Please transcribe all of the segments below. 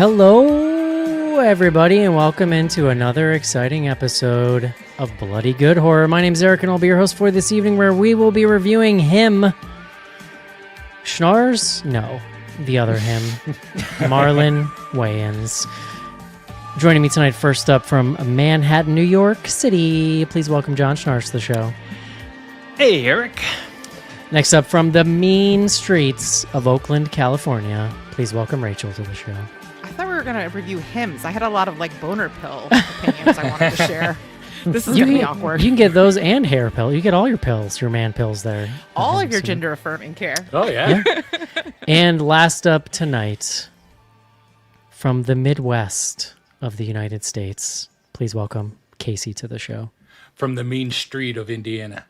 Hello, everybody, and welcome into another exciting episode of Bloody Good Horror. My name's Eric, and I'll be your host for this evening, where we will be reviewing him. Schnars? No, the other him. Marlon Wayans. Joining me tonight, first up from Manhattan, New York City. Please welcome John Schnars to the show. Hey, Eric. Next up from the mean streets of Oakland, California. Please welcome Rachel to the show. I thought we were going to review hymns. I had a lot of boner pill opinions I wanted to share. This is going to be awkward. You can get those and hair pill. You get all your pills, your man pills there. All of your gender affirming care. Oh, yeah. And last up tonight, from the Midwest of the United States, please welcome Casey to the show. From the mean street of Indiana.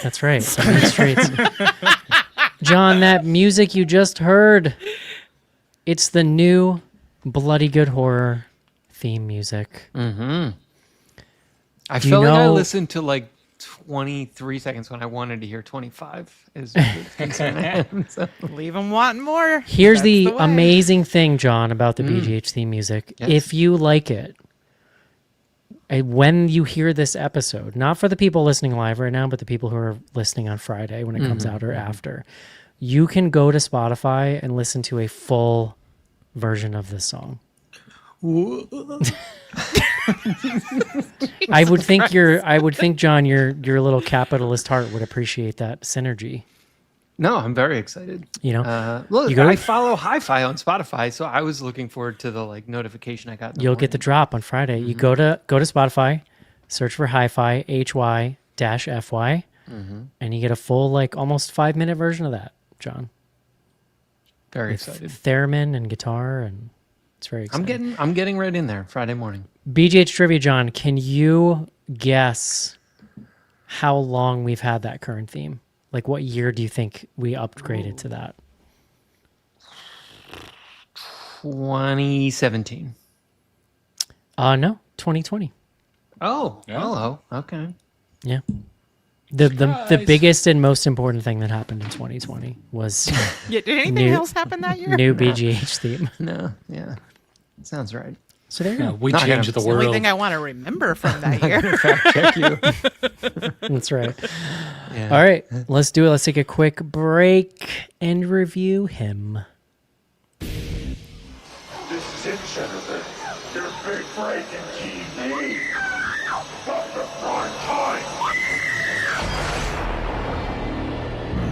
That's right. The mean streets. John, that music you just heard, it's the new Bloody Good Horror theme music. Mm-hmm. I felt like I listened to 23 seconds when I wanted to hear 25. Is the concern I had, so. Leave them wanting more. Here's the amazing thing, John, about the BGH theme music. Yes. If you like it, when you hear this episode, not for the people listening live right now, but the people who are listening on Friday when it comes out or after, you can go to Spotify and listen to a full version of this song. I would think John, your little capitalist heart would appreciate that synergy. No, I'm very excited. Look, I follow Hi-Fi on Spotify, so I was looking forward to the notification I got. You'll get the drop on Friday. You go to Spotify, search for Hi-Fi, HY-FY, and you get a full almost 5-minute version of that, John. Very with excited. Theremin and guitar, and it's very exciting. I'm getting right in there Friday morning. BGH Trivia, John, can you guess how long we've had that current theme? What year do you think we upgraded to that? 2017. No, 2020. Oh, hello. Okay. Yeah. The biggest and most important thing that happened in 2020 was Did anything else happen that year? new BGH theme. No, yeah. Sounds right. So there you go. We changed the The world. only thing I want to remember from that year. Fact check you. That's right. Yeah. All right, let's do it. Let's take a quick break and review him. This is it, Jennifer. Your big break in TV. Got the prime time.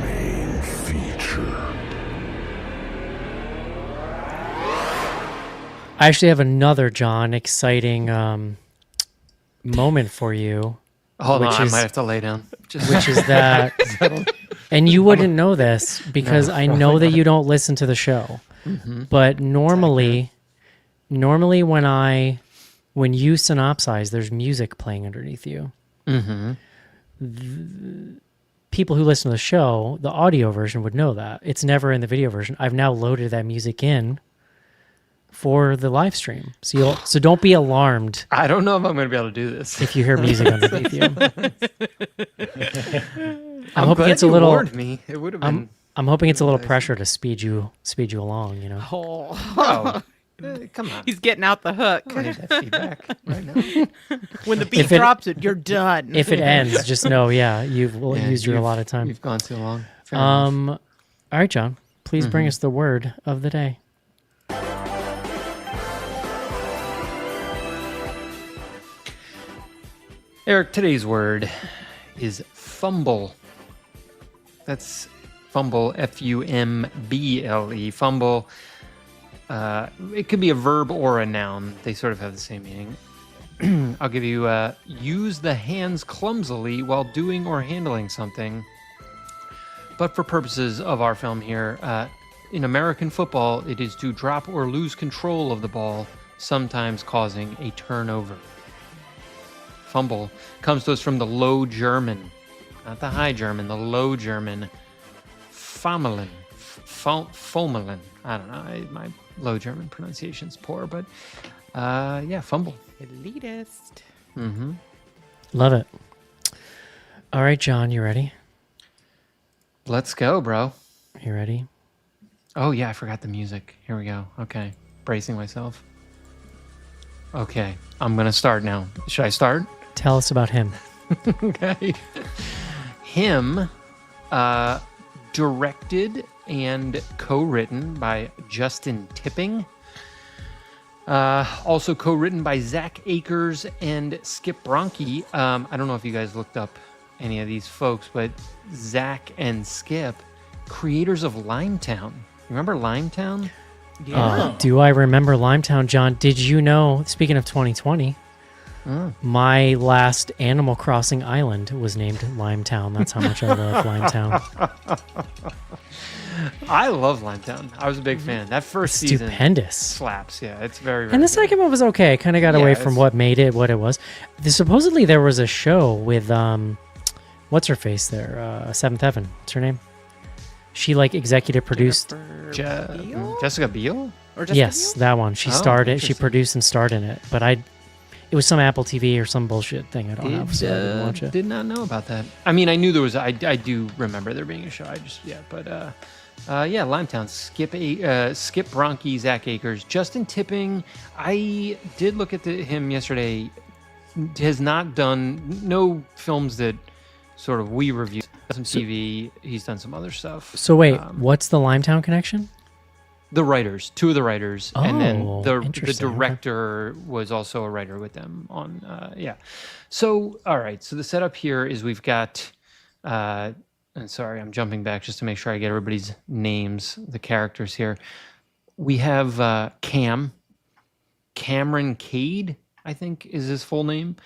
Main feature. I actually have another, John, exciting moment for you. Hold on, I is- might have to lay down. Which is that, and you wouldn't know this because I know that you don't listen to the show. But normally when you synopsize, there's music playing underneath you. People who listen to the show, the audio version would know that. It's never in the video version. I've now loaded that music in for the live stream. So don't be alarmed I don't know if I'm going to be able to do this. if you hear music underneath you. I'm hoping glad it's a you little. warned me. It would have been. I'm hoping it's a little pressure to speed you along. Oh, come on. He's getting out the hook. I need that feedback right now. When the beat If it- drops, you're done. If it ends, just know, you've used your allotted time. You've gone too long. Fair enough. All right, John, please bring us the word of the day. Eric, today's word is fumble. That's fumble, F-U-M-B-L-E. Fumble. It could be a verb or a noun. They sort of have the same meaning. I'll give you use the hands clumsily while doing or handling something. But for purposes of our film here, in American football, it is to drop or lose control of the ball, sometimes causing a turnover. Fumble comes to us from the Low German, not the High German, the Low German, Fomelin. Fomelin. I don't know. My Low German pronunciation's poor, but fumble. Elitist. Love it. All right, John, you ready? Let's go, bro. You ready? Oh, yeah, I forgot the music. Here we go. Okay. bracing myself. Okay, I'm gonna start now. Should I start? Tell us about him. Okay. Him, directed and co-written by Justin Tipping. Also co-written by Zach Akers and Skip Bronke. I don't know if you guys looked up any of these folks, but Zach and Skip, creators of Limetown. Remember Limetown? Do I remember Limetown, John? Did you know, speaking of 2020, my last Animal Crossing island was named Limetown. That's how much I love Limetown. I love Limetown. I was a big fan. That first season Stupendous. slaps. Yeah, it's very, very And the good. second one was okay. Kind of got away from it's- what made it what it was. Supposedly there was a show with what's her face there? Seventh Heaven. What's her name? She like executive produced. Jessica Biel? Or just Yes, that one. She starred it. She interesting. produced and starred in it. But it was some Apple TV or some bullshit thing. I don't know. So I didn't watch it. Did not know about that. I mean, I knew there was. I do remember there being a show. Limetown. Skip Bronke, Zach Akers, Justin Tipping. I did look at him yesterday. Has not done no films that sort of we review. Some TV. He's done some other stuff. So wait, what's the Limetown connection? The writers, two of the writers, and then Oh, the interesting. Okay. director was also a writer with them on. So, all right. So the setup here is we've got. And sorry, I'm jumping back just to make sure I get everybody's names, the characters here. We have Cameron Cade, I think is his full name.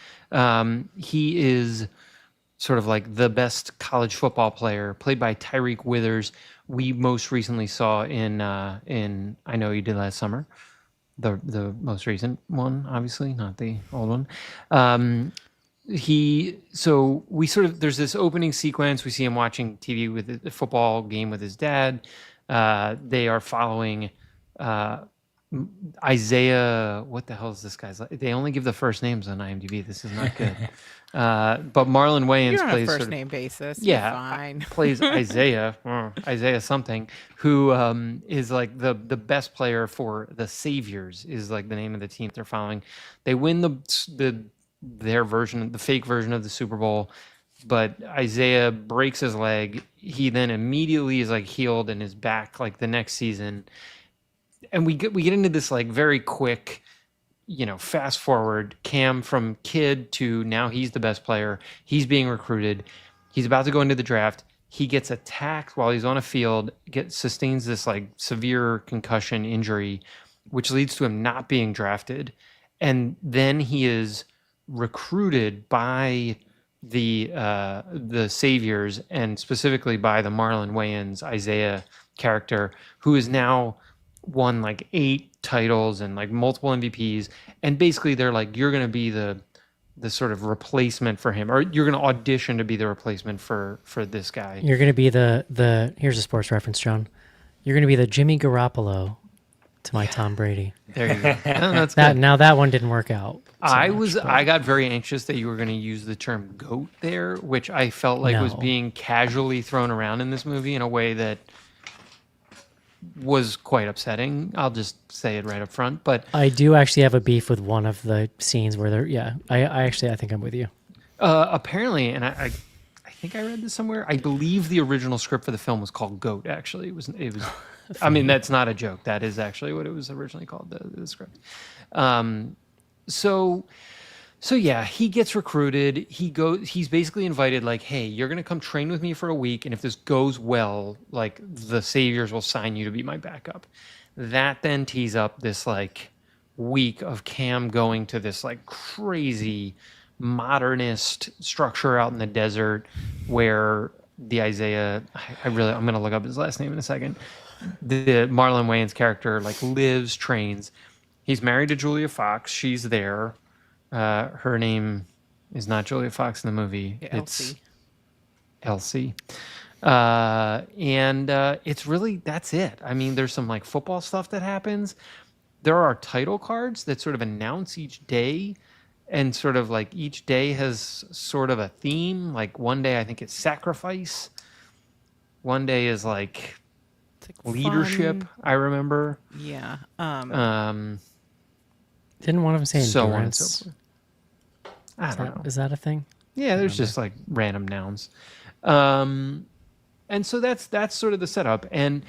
He is sort of like the best college football player, played by Tyreek Withers. We most recently saw in I Know You Did Last Summer, the most recent one, obviously, not the old one. There's this opening sequence. We see him watching TV with a football game with his dad. They are following Isaiah. What the hell is this guy's like? They only give the first names on IMDb. This is not good. But Marlon Wayans You're on a plays first sort of- name basis. yeah, You're fine. plays Isaiah, Isaiah something, who is like the best player for the Saviors is like the name of the team they're following. They win their version, the fake version of the Super Bowl, but Isaiah breaks his leg. He then immediately is like healed and is back like the next season, and we get into this like very quick, fast forward Cam from kid to now he's the best player. He's being recruited. He's about to go into the draft. He gets attacked while he's on a field, sustains this like severe concussion injury, which leads to him not being drafted. And then he is recruited by the Saviors and specifically by the Marlon Wayans Isaiah character, who is now won like 8 titles and like multiple MVPs, and basically they're like, you're going to be the sort of replacement for him, or you're going to audition to be the replacement for this guy. You're going to be the here's a sports reference, John. You're going to be the Jimmy Garoppolo to my Tom Brady. There you go. No, that's good. Now that one didn't work out. I got very anxious that you were going to use the term goat there, which I felt like was No. being casually thrown around in this movie in a way that was quite upsetting. I'll just say it right up front. But I do actually have a beef with one of the scenes where they're I think I'm with you. apparently, and I think I read this somewhere. I believe the original script for the film was called Goat. Actually, it was. I mean, that's not a joke. That is actually what it was originally called. The script. So yeah, he gets recruited. He's basically invited, like, hey, you're gonna come train with me for a week, and if this goes well, like, the Saviors will sign you to be my backup. That then tees up this like week of Cam going to this like crazy modernist structure out in the desert where the Isaiah, I'm gonna look up his last name in a second. The Marlon Wayans character like lives, trains. He's married to Julia Fox. She's there. Her name is not Julia Fox in the movie. Yeah, It's Elsie. Elsie. It's really, that's it. I mean, there's some like football stuff that happens. There are title cards that sort of announce each day, and sort of like each day has sort of a theme. Like one day I think it's sacrifice. One day is like like leadership. fun. I remember. Yeah. Didn't one of them say So on and endurance? so forth. I don't know. Is that a thing? Yeah, there's just like random nouns. And so that's sort of the setup. And,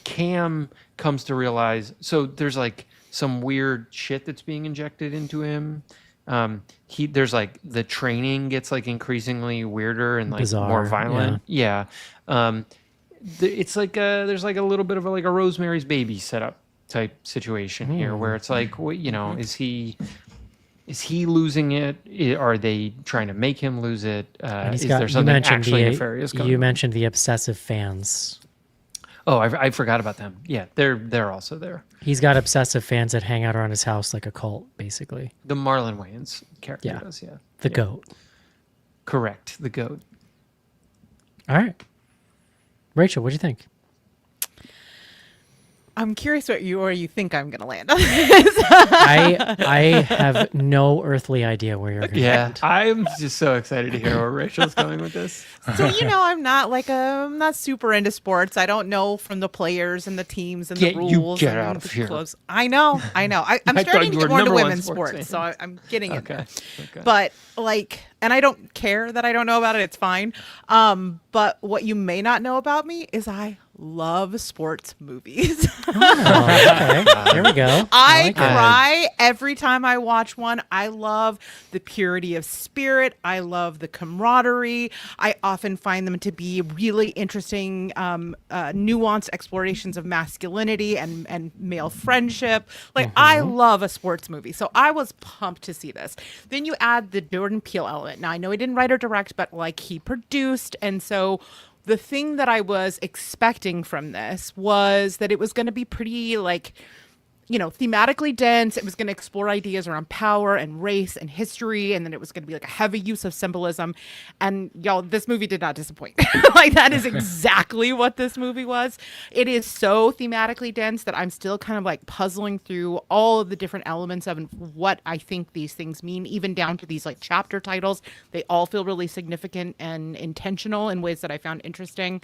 Cam comes to realize, so there's like some weird shit that's being injected into him. There's like the training gets like increasingly weirder and like Bizarre, more violent. Yeah. It's like there's like a little bit of a Rosemary's Baby setup type situation here where it's like, is he losing it? Are they trying to make him lose it? Is there something actually nefarious going on? You mentioned the obsessive fans. Oh, I forgot about them. Yeah, they're also there. He's got obsessive fans that hang out around his house like a cult, basically. The Marlon Wayans character Yeah. does, yeah. The goat. Correct, the goat. All right. Rachel, what do you think? I'm curious where you think I'm going to land on this. I have no earthly idea where you're going to Yeah, land. I'm just so excited to hear where Rachel's going with this. So I'm not super into sports. I don't know from the players and the teams and the rules. Get and out of the here. clubs. I know. I'm I starting thought to you get were more into number one women's sports sports, fan. so I'm getting in there. Okay. But and I don't care that I don't know about it. It's fine. But what you may not know about me is I love sports movies. Okay. There we go. I like it. cry every time I watch one. I love the purity of spirit. I love the camaraderie. I often find them to be really interesting, nuanced explorations of masculinity and male friendship. Like, I love a sports movie. So I was pumped to see this. Then you add the Jordan Peele element. Now, I know he didn't write or direct, but like he produced. And so the thing that I was expecting from this was that it was going to be pretty thematically dense. It was going to explore ideas around power and race and history. And then it was going to be like a heavy use of symbolism. And y'all, this movie did not disappoint. Like, that is exactly what this movie was. It is so thematically dense that I'm still kind of like puzzling through all of the different elements of what I think these things mean, even down to these like chapter titles. They all feel really significant and intentional in ways that I found interesting.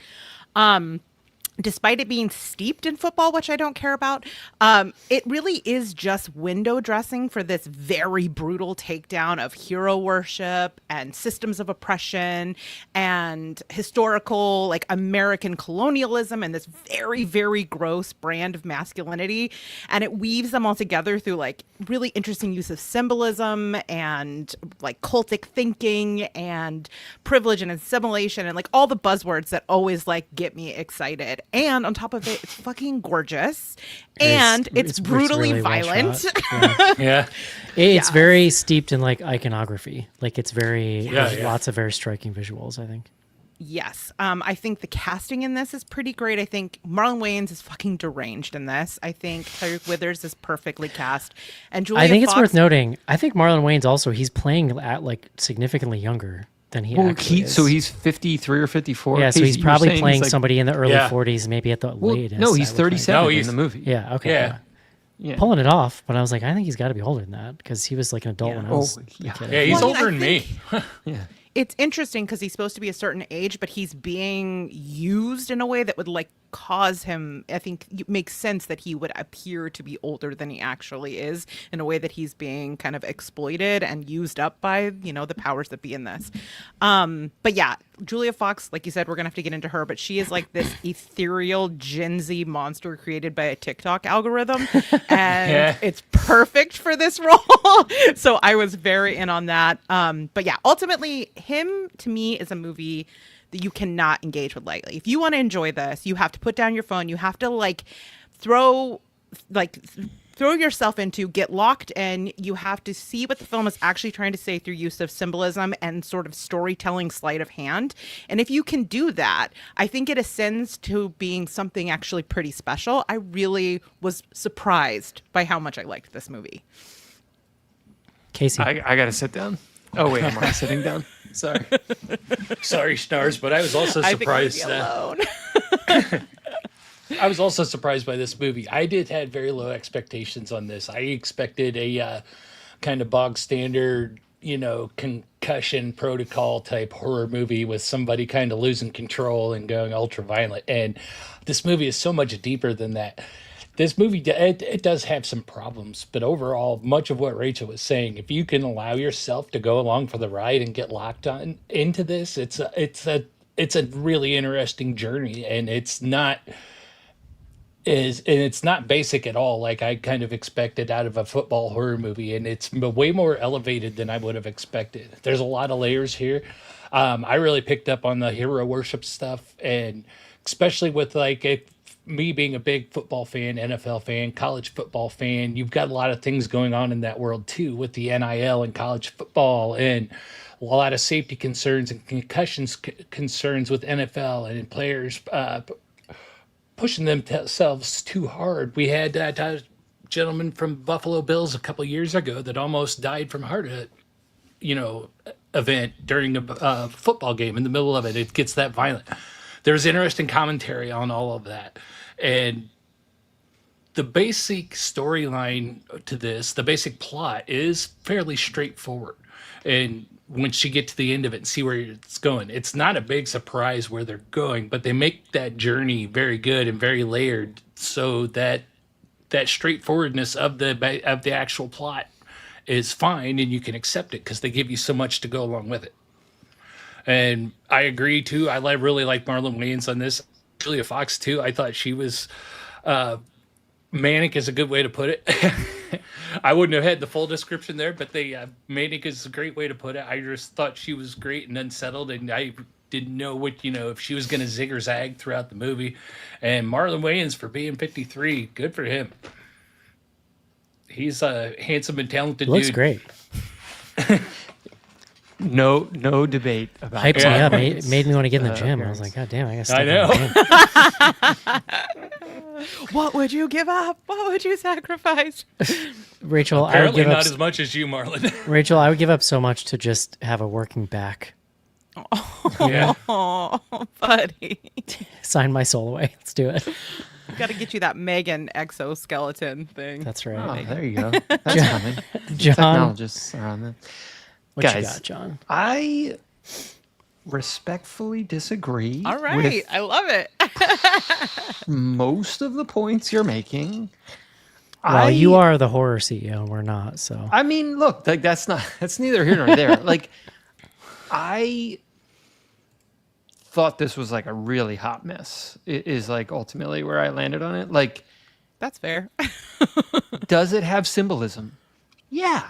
Despite it being steeped in football, which I don't care about, it really is just window dressing for this very brutal takedown of hero worship and systems of oppression and historical, like, American colonialism and this very, very gross brand of masculinity. And it weaves them all together through, like, really interesting use of symbolism and, like, cultic thinking and privilege and assimilation and, like, all the buzzwords that always, like, get me excited. And on top of it, it's fucking gorgeous, and it's brutally really well violent. shot. Yeah. Yeah. It's very steeped in like iconography. Like it's very there's yeah. lots of very striking visuals, I think. Yes. I think the casting in this is pretty great. I think Marlon Wayans is fucking deranged in this. I think Tyreek Withers is perfectly cast. And Julia I think it's Fox, worth noting. I think Marlon Wayans also he's playing at like significantly younger than he actually is. So he's 53 or 54. Yeah, so Casey, he's you're probably saying playing like- somebody in the early Yeah. 40s, maybe at the latest. No, I he's would think. 37 No, in he's- the movie. Yeah, okay. Yeah. Yeah. Pulling it off, but I was like, I think he's got to be older than that because he was like an adult when I was yeah. a kid. Yeah, he's Well, I mean, older I than me. Yeah. it's interesting because he's supposed to be a certain age, but he's being used in a way that would like cause him, I think it makes sense that he would appear to be older than he actually is, in a way that he's being kind of exploited and used up by, the powers that be in this. But yeah, Julia Fox, like you said, we're gonna have to get into her, but she is like this ethereal Gen Z monster created by a TikTok algorithm, and it's perfect for this role. So I was very in on that. But yeah, ultimately, him to me is a movie that you cannot engage with lightly. If you want to enjoy this, you have to put down your phone. You have to throw yourself into, get locked in. You have to see what the film is actually trying to say through use of symbolism and sort of storytelling sleight of hand. And if you can do that, I think it ascends to being something actually pretty special. I really was surprised by how much I liked this movie. Casey. I got to sit down. Oh, wait, I'm already sitting down. Sorry. Sorry, Stars, but I was also I think I'm surprised. gonna be alone. I was also surprised by this movie. I had very low expectations on this. I expected a kind of bog standard, concussion protocol type horror movie with somebody kind of losing control and going ultra violent. And this movie is so much deeper than that. This movie, it does have some problems, but overall, much of what Rachel was saying, if you can allow yourself to go along for the ride and get locked on into this, it's a really interesting journey, and it's not basic at all like I kind of expected out of a football horror movie, and it's way more elevated than I would have expected. There's a lot of layers here. I really picked up on the hero worship stuff, and especially with me being a big football fan, NFL fan, college football fan, you've got a lot of things going on in that world too with the NIL and college football, and a lot of safety concerns and concussions concerns with NFL and players pushing themselves too hard. We had a gentleman from Buffalo Bills a couple years ago that almost died from heart event during a football game. In the middle of it, it gets that violent. There's interesting commentary on all of that, and the basic storyline to this, the basic plot, is fairly straightforward. And once you get to the end of it and see where it's going, it's not a big surprise where they're going, but they make that journey very good and very layered, so that straightforwardness of the actual plot is fine, and you can accept it because they give you so much to go along with it. And I agree too. I really like Marlon Wayans on this. Julia Fox too. I thought she was manic is a good way to put it. I wouldn't have had the full description there, but manic is a great way to put it. I just thought she was great and unsettled, and I didn't know if she was going to zig or zag throughout the movie. And Marlon Wayans, for being 53, good for him. He's a handsome and talented Looks dude. great. No debate about Hyped that. me up. Made me want to get in the gym. I was like, God damn, I gotta step I in the gym. What would you give up? What would you sacrifice? Rachel, I would Apparently give up. not as much as you, Marlon. Rachel, I would give up so much to just have a working back. Yeah. Oh, buddy. Sign my soul away. Let's do it. Got to get you that Megan exoskeleton thing. That's Oh, right. there you go. That's coming. John, Technologists are on that. what you Guys, got, John? I respectfully disagree All right. with I love it. most of the points you're making. Well, you are the horror CEO, and we're not. So I mean, look, that's neither here nor there. I thought this was a really hot mess. It is ultimately where I landed on it. That's fair. Does it have symbolism? Yeah.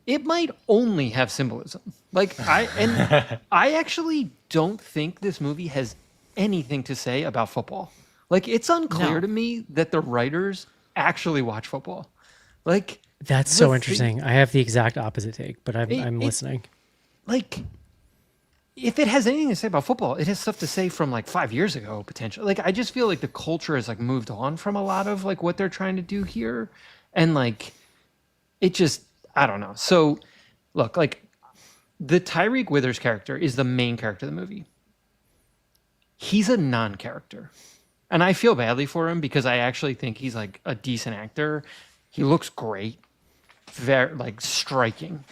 It might only have symbolism. I actually don't think this movie has anything to say about football. It's unclear No. to me that the writers actually watch football. that's so interesting. I have the exact opposite take, but I'm listening. If it has anything to say about football, it has stuff to say from 5 years ago, potentially. I just feel the culture has moved on from a lot of what they're trying to do here. And it just, I don't know. So look, the Tyreek Withers character is the main character of the movie. He's a non-character. And I feel badly for him because I actually think he's a decent actor. He looks great, very striking,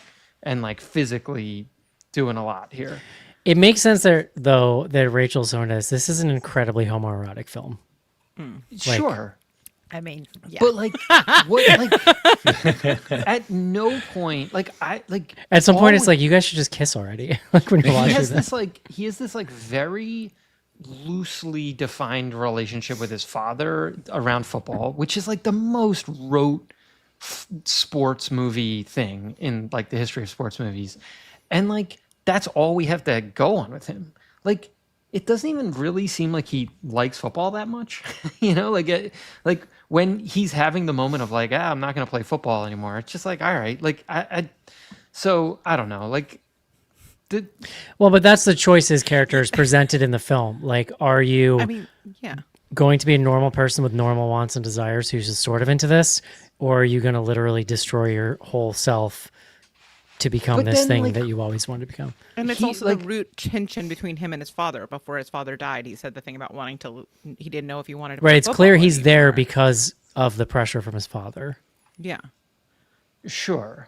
and physically doing a lot here. It makes sense that Rachel's on this. This is an incredibly homoerotic film. Sure. I mean, yeah. But what at no point At some point, it's all- you guys should just kiss already. When you're he watching has this. this very loosely defined relationship with his father around football, which is the most rote sports movie thing in the history of sports movies. And that's all we have to go on with him. It doesn't even really seem like he likes football that much. When he's having the moment of I'm not going to play football anymore. It's just all right. So I don't know. Well, but that's the choices characters presented in the film. Are you I mean, yeah. going to be a normal person with normal wants and desires who's just sort of into this, or are you going to literally destroy your whole self to become But this then, thing that you always wanted to become? And it's He, also the root tension between him and his father. Before his father died, he said the thing about wanting to. He didn't know if he wanted to. Right. play It's clear football he's there anymore. because of the pressure from his father. Yeah. Sure.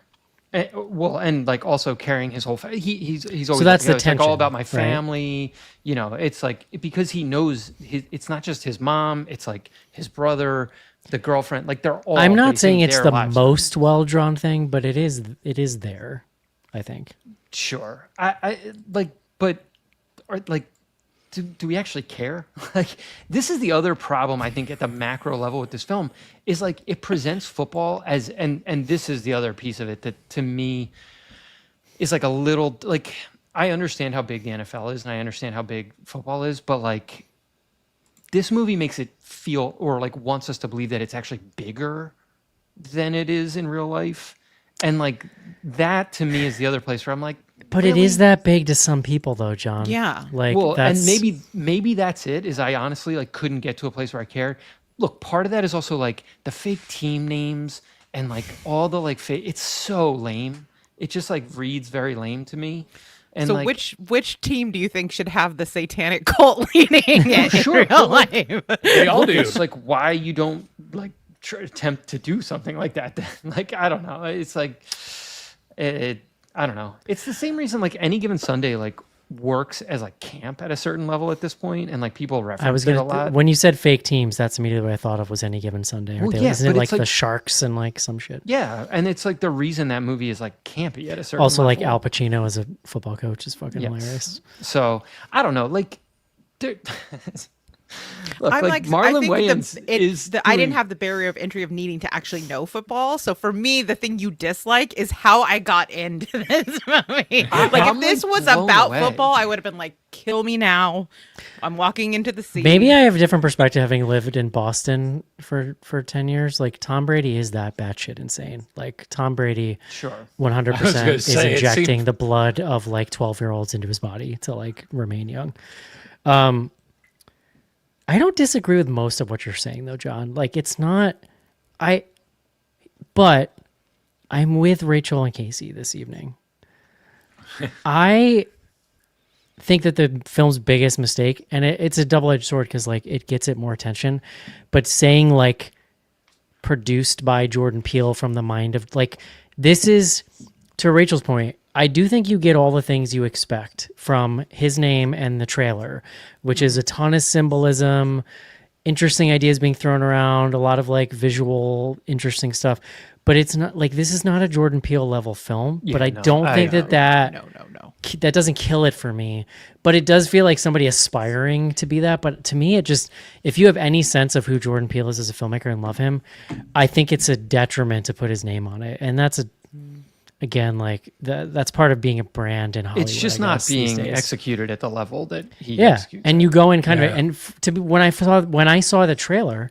Well, and like also carrying his whole he's always that's the it's like all tension, about my right? family. You know, it's like because he knows it's not just his mom, it's like his brother, the girlfriend, like they're all. I'm not basing saying it's their the lives on most well drawn thing, but it is there, I think. Sure. I like, but like, do we actually care? Like, this is the other problem I think at the macro level with this film is like it presents football as, and this is the other piece of it that to me is like a little like I understand how big the NFL is and I understand how big football is, but like this movie makes it feel or like wants us to believe that it's actually bigger than it is in real life. And like that to me is the other place where I'm like, But really? it is that big to some people, though, John. Yeah. Like, Well, that's, and maybe that's it. Is I honestly like couldn't get to a place where I cared. Look, part of that is also like the fake team names and like all the like fake. It's so lame. It just like reads very lame to me. And So like, which team do you think should have the satanic cult leading it sure, in but real like- life? They all do. it's like why you don't like attempt to do something like that. Like I don't know. It's like it. I don't know. It's the same reason like Any Given Sunday like works as like camp at a certain level at this point, and like people reference I was it a gonna lot. when you said fake teams, that's immediately what I thought of was Any Given Sunday. Well, They, yeah, isn't it but like it's like- the Sharks and like some shit? Yeah, and it's like the reason that movie is like campy at a certain Also, like level. Al Pacino as a football coach is fucking Yes. hilarious. So I don't know, like, dude, look, I'm like I Marlon think Wayans is. I didn't doing- have the barrier of entry of needing to actually know football. So for me, the thing you dislike is how I got into this movie. Like I'm, if this like, was blown about away. football, I would have been like, "Kill me now! I'm walking into the sea." Maybe I have a different perspective having lived in Boston for 10 years. Like Tom Brady is that batshit insane. Like Tom Brady Sure. 100% gonna is say, it injecting seemed- the blood of like 12-year-olds into his body to like remain young. I don't disagree with most of what you're saying though, John. Like it's not but I'm with Rachel and Casey this evening. I think that the film's biggest mistake, and it's a double-edged sword because like it gets it more attention, but saying like produced by Jordan Peele from the mind of like this is, to Rachel's point, I do think you get all the things you expect from his name and the trailer, which is a ton of symbolism, interesting ideas being thrown around, a lot of like visual interesting stuff. But it's not like this is not a Jordan Peele level film. Yeah, but I no, don't think that no. that doesn't kill it for me, but it does feel like somebody aspiring to be that. But to me, it just, if you have any sense of who Jordan Peele is as a filmmaker and love him, I think it's a detriment to put his name on it. And that's again, like that's part of being a brand in Hollywood. It's just I not guess, these being days. executed at the level that he Yeah. executes. And you go in kind of, Yeah. and to be, when I saw the trailer,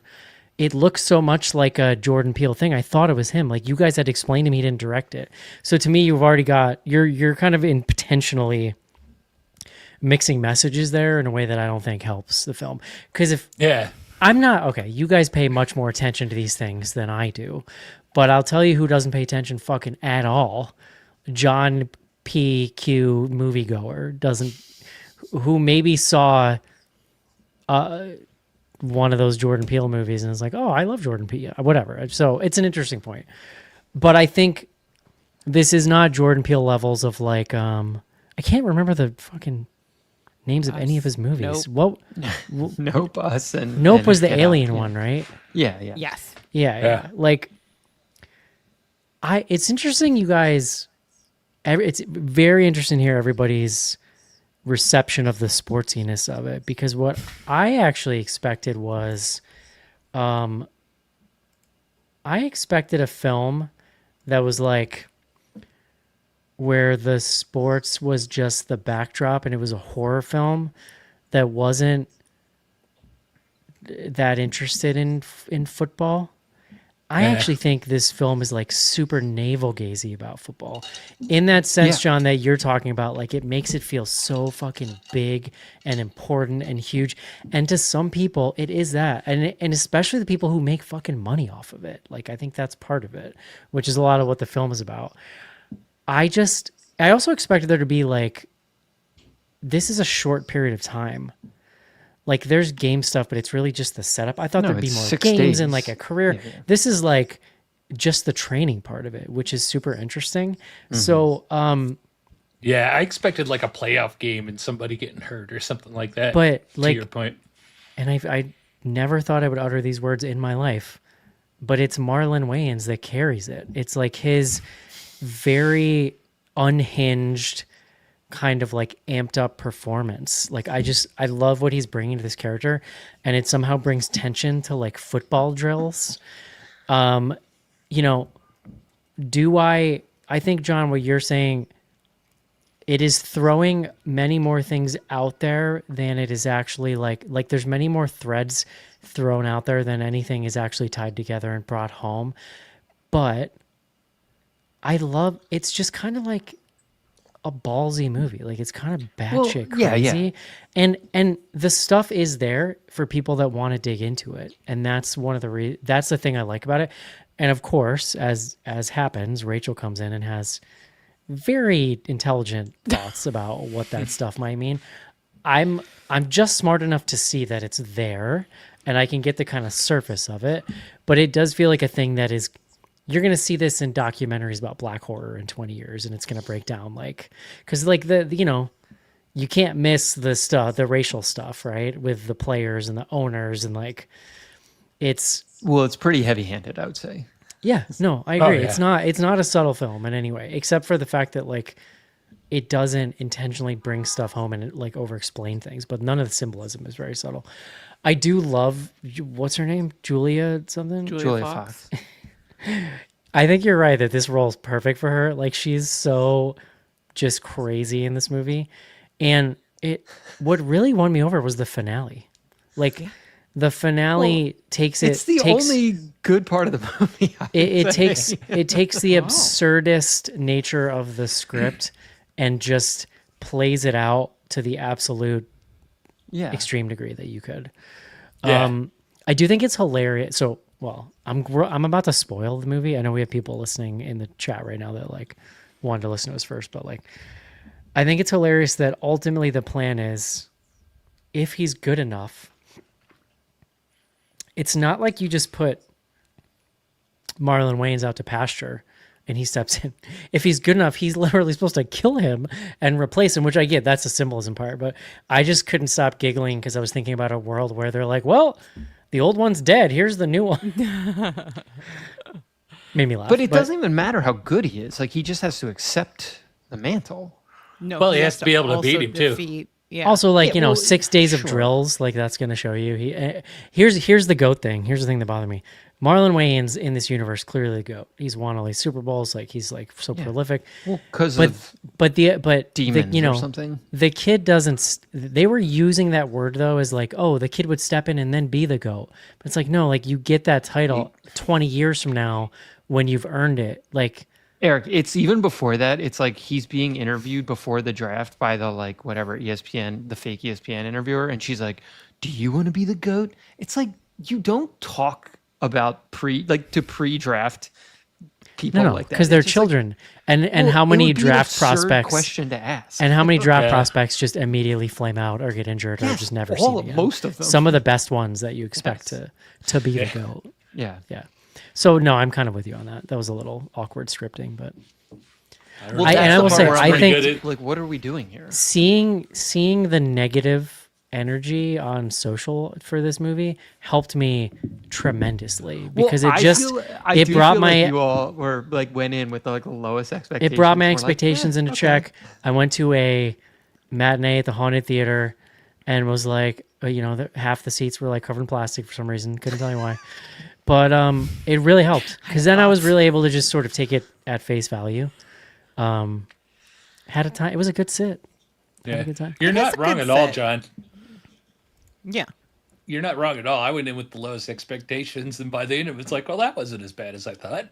it looks so much like a Jordan Peele thing. I thought it was him. Like you guys had explained to me he didn't direct it. So to me, you've already got, you're kind of intentionally mixing messages there in a way that I don't think helps the film. Because if Yeah. I'm not, okay, you guys pay much more attention to these things than I do, but I'll tell you who doesn't pay attention fucking at all. John P.Q. moviegoer who maybe saw one of those Jordan Peele movies and is like, oh, I love Jordan Peele, whatever. So it's an interesting point. But I think this is not Jordan Peele levels of like, I can't remember the fucking names of any of his movies. Nope. What? Nope, us and Nope and was the Get Out, alien yeah. one, right? Yeah, yeah. Yes. Yeah. Yeah. Like, it's interesting, you guys. It's very interesting to hear everybody's reception of the sportsiness of it, because what I actually expected was, I expected a film that was like where the sports was just the backdrop and it was a horror film that wasn't that interested in football. I Yeah. actually think this film is like super navel gazing about football in that sense, Yeah. John, that you're talking about. Like it makes it feel so fucking big and important and huge. And to some people it is that. And especially the people who make fucking money off of it. Like, I think that's part of it, which is a lot of what the film is about. I also expected there to be like, this is a short period of time. Like there's game stuff, but it's really just the setup. I thought No, there'd be it's more 6 games days. and like a career. Yeah, yeah. This is like just the training part of it, which is super interesting. So, Yeah, I expected like a playoff game and somebody getting hurt or something like that. But, to like- your point, and I never thought I would utter these words in my life, but it's Marlon Wayans that carries it. It's like his very unhinged, kind of like amped up performance. Like I love what he's bringing to this character, and it somehow brings tension to like football drills. You know, I think, John, what you're saying, it is throwing many more things out there than it is actually like there's many more threads thrown out there than anything is actually tied together and brought home. But it's just kind of like a ballsy movie. Like it's kind of batshit crazy. And the stuff is there for people that want to dig into it. And that's one of that's the thing I like about it. And of course, as happens, Rachel comes in and has very intelligent thoughts about what that stuff might mean. I'm just smart enough to see that it's there and I can get the kind of surface of it, but it does feel like a thing that is, you're going to see this in documentaries about black horror in 20 years and it's going to break down cuz like you can't miss the racial stuff, right? With the players and the owners and it's pretty heavy-handed, I would say. yeah, no, I agree. yeah. It's not a subtle film in any way, except for the fact that it doesn't intentionally bring stuff home and it over explain things, but none of the symbolism is very subtle. I do love, what's her name? Julia something? Julia Fox. I think you're right that this role is perfect for her. Like she's so just crazy in this movie. And what really won me over was the finale. The finale takes It's the only good part of the movie. It takes the absurdist nature of the script and just plays it out to the absolute extreme degree that you could. Yeah. I do think it's hilarious. So, I'm about to spoil the movie. I know we have people listening in the chat right now that wanted to listen to us first, but I think it's hilarious that ultimately the plan is, if he's good enough, it's not like you just put Marlon Wayans out to pasture and he steps in. If he's good enough, he's literally supposed to kill him and replace him, which I get, that's the symbolism part. But I just couldn't stop giggling because I was thinking about a world where they're like, well, the old one's dead. Here's the new one. Made me laugh. But it doesn't even matter how good he is. He just has to accept the mantle. No, Well, he has to be able to also beat him, too. defeat- Yeah. Also, 6 days of sure. drills, that's going to show you. Here's the GOAT thing. Here's the thing that bothered me. Marlon Wayans in this universe, clearly the GOAT. He's won all these Super Bowls. He's so prolific. Well, because But of the, demons or something. the kid doesn't. They were using that word though as the kid would step in and then be the GOAT. But it's no, you get that title 20 years from now when you've earned it. Eric, it's even before that. It's he's being interviewed before the draft by the whatever ESPN, the fake ESPN interviewer, and she's like, "Do you want to be the GOAT?" It's you don't talk about pre-draft people No, like that because they're It's just children, and well, how it many would be an draft absurd prospects question to ask, and how many draft Yeah. prospects just immediately flame out or get injured or Yes, just never all seen of- again. most of them. Some of the best ones that you expect Yes. to be the GOAT. yeah. Yeah. So no, I'm kind of with you on that. That was a little awkward scripting, but Well, I- that's and I the will part say, where I I'm think- what are we doing here? seeing the negative energy on social for this movie helped me tremendously because Well, it just it do brought feel my you all were went in with the lowest expectations. it brought my We're expectations into okay. check. I went to a matinee at the Haunted Theater and was half the seats were covered in plastic for some reason. Couldn't tell you why. But it really helped because then I was really able to just sort of take it at face value. Had a time. It was a good sit. Had a good time. You're It is not a wrong good at all, set. John. Yeah. You're not wrong at all. I went in with the lowest expectations, and by the end, it was well, that wasn't as bad as I thought.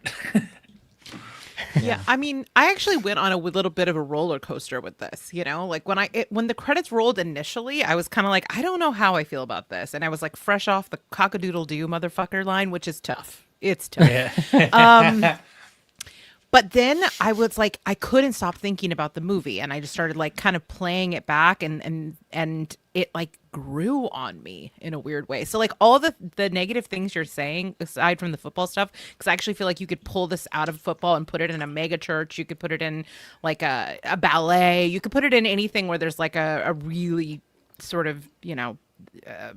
Yeah, I mean, I actually went on a little bit of a roller coaster with this. When the credits rolled initially, I was kind of I don't know how I feel about this, and I was fresh off the cockadoodle doo motherfucker line, which is tough. It's tough. Yeah. But then I was like, I couldn't stop thinking about the movie, and I just started like kind of playing it back, and it like grew on me in a weird way. So like all the negative things you're saying, aside from the football stuff, because I actually feel like you could pull this out of football and put it in a mega church. You could put it in like a ballet. You could put it in anything where there's like a really sort of,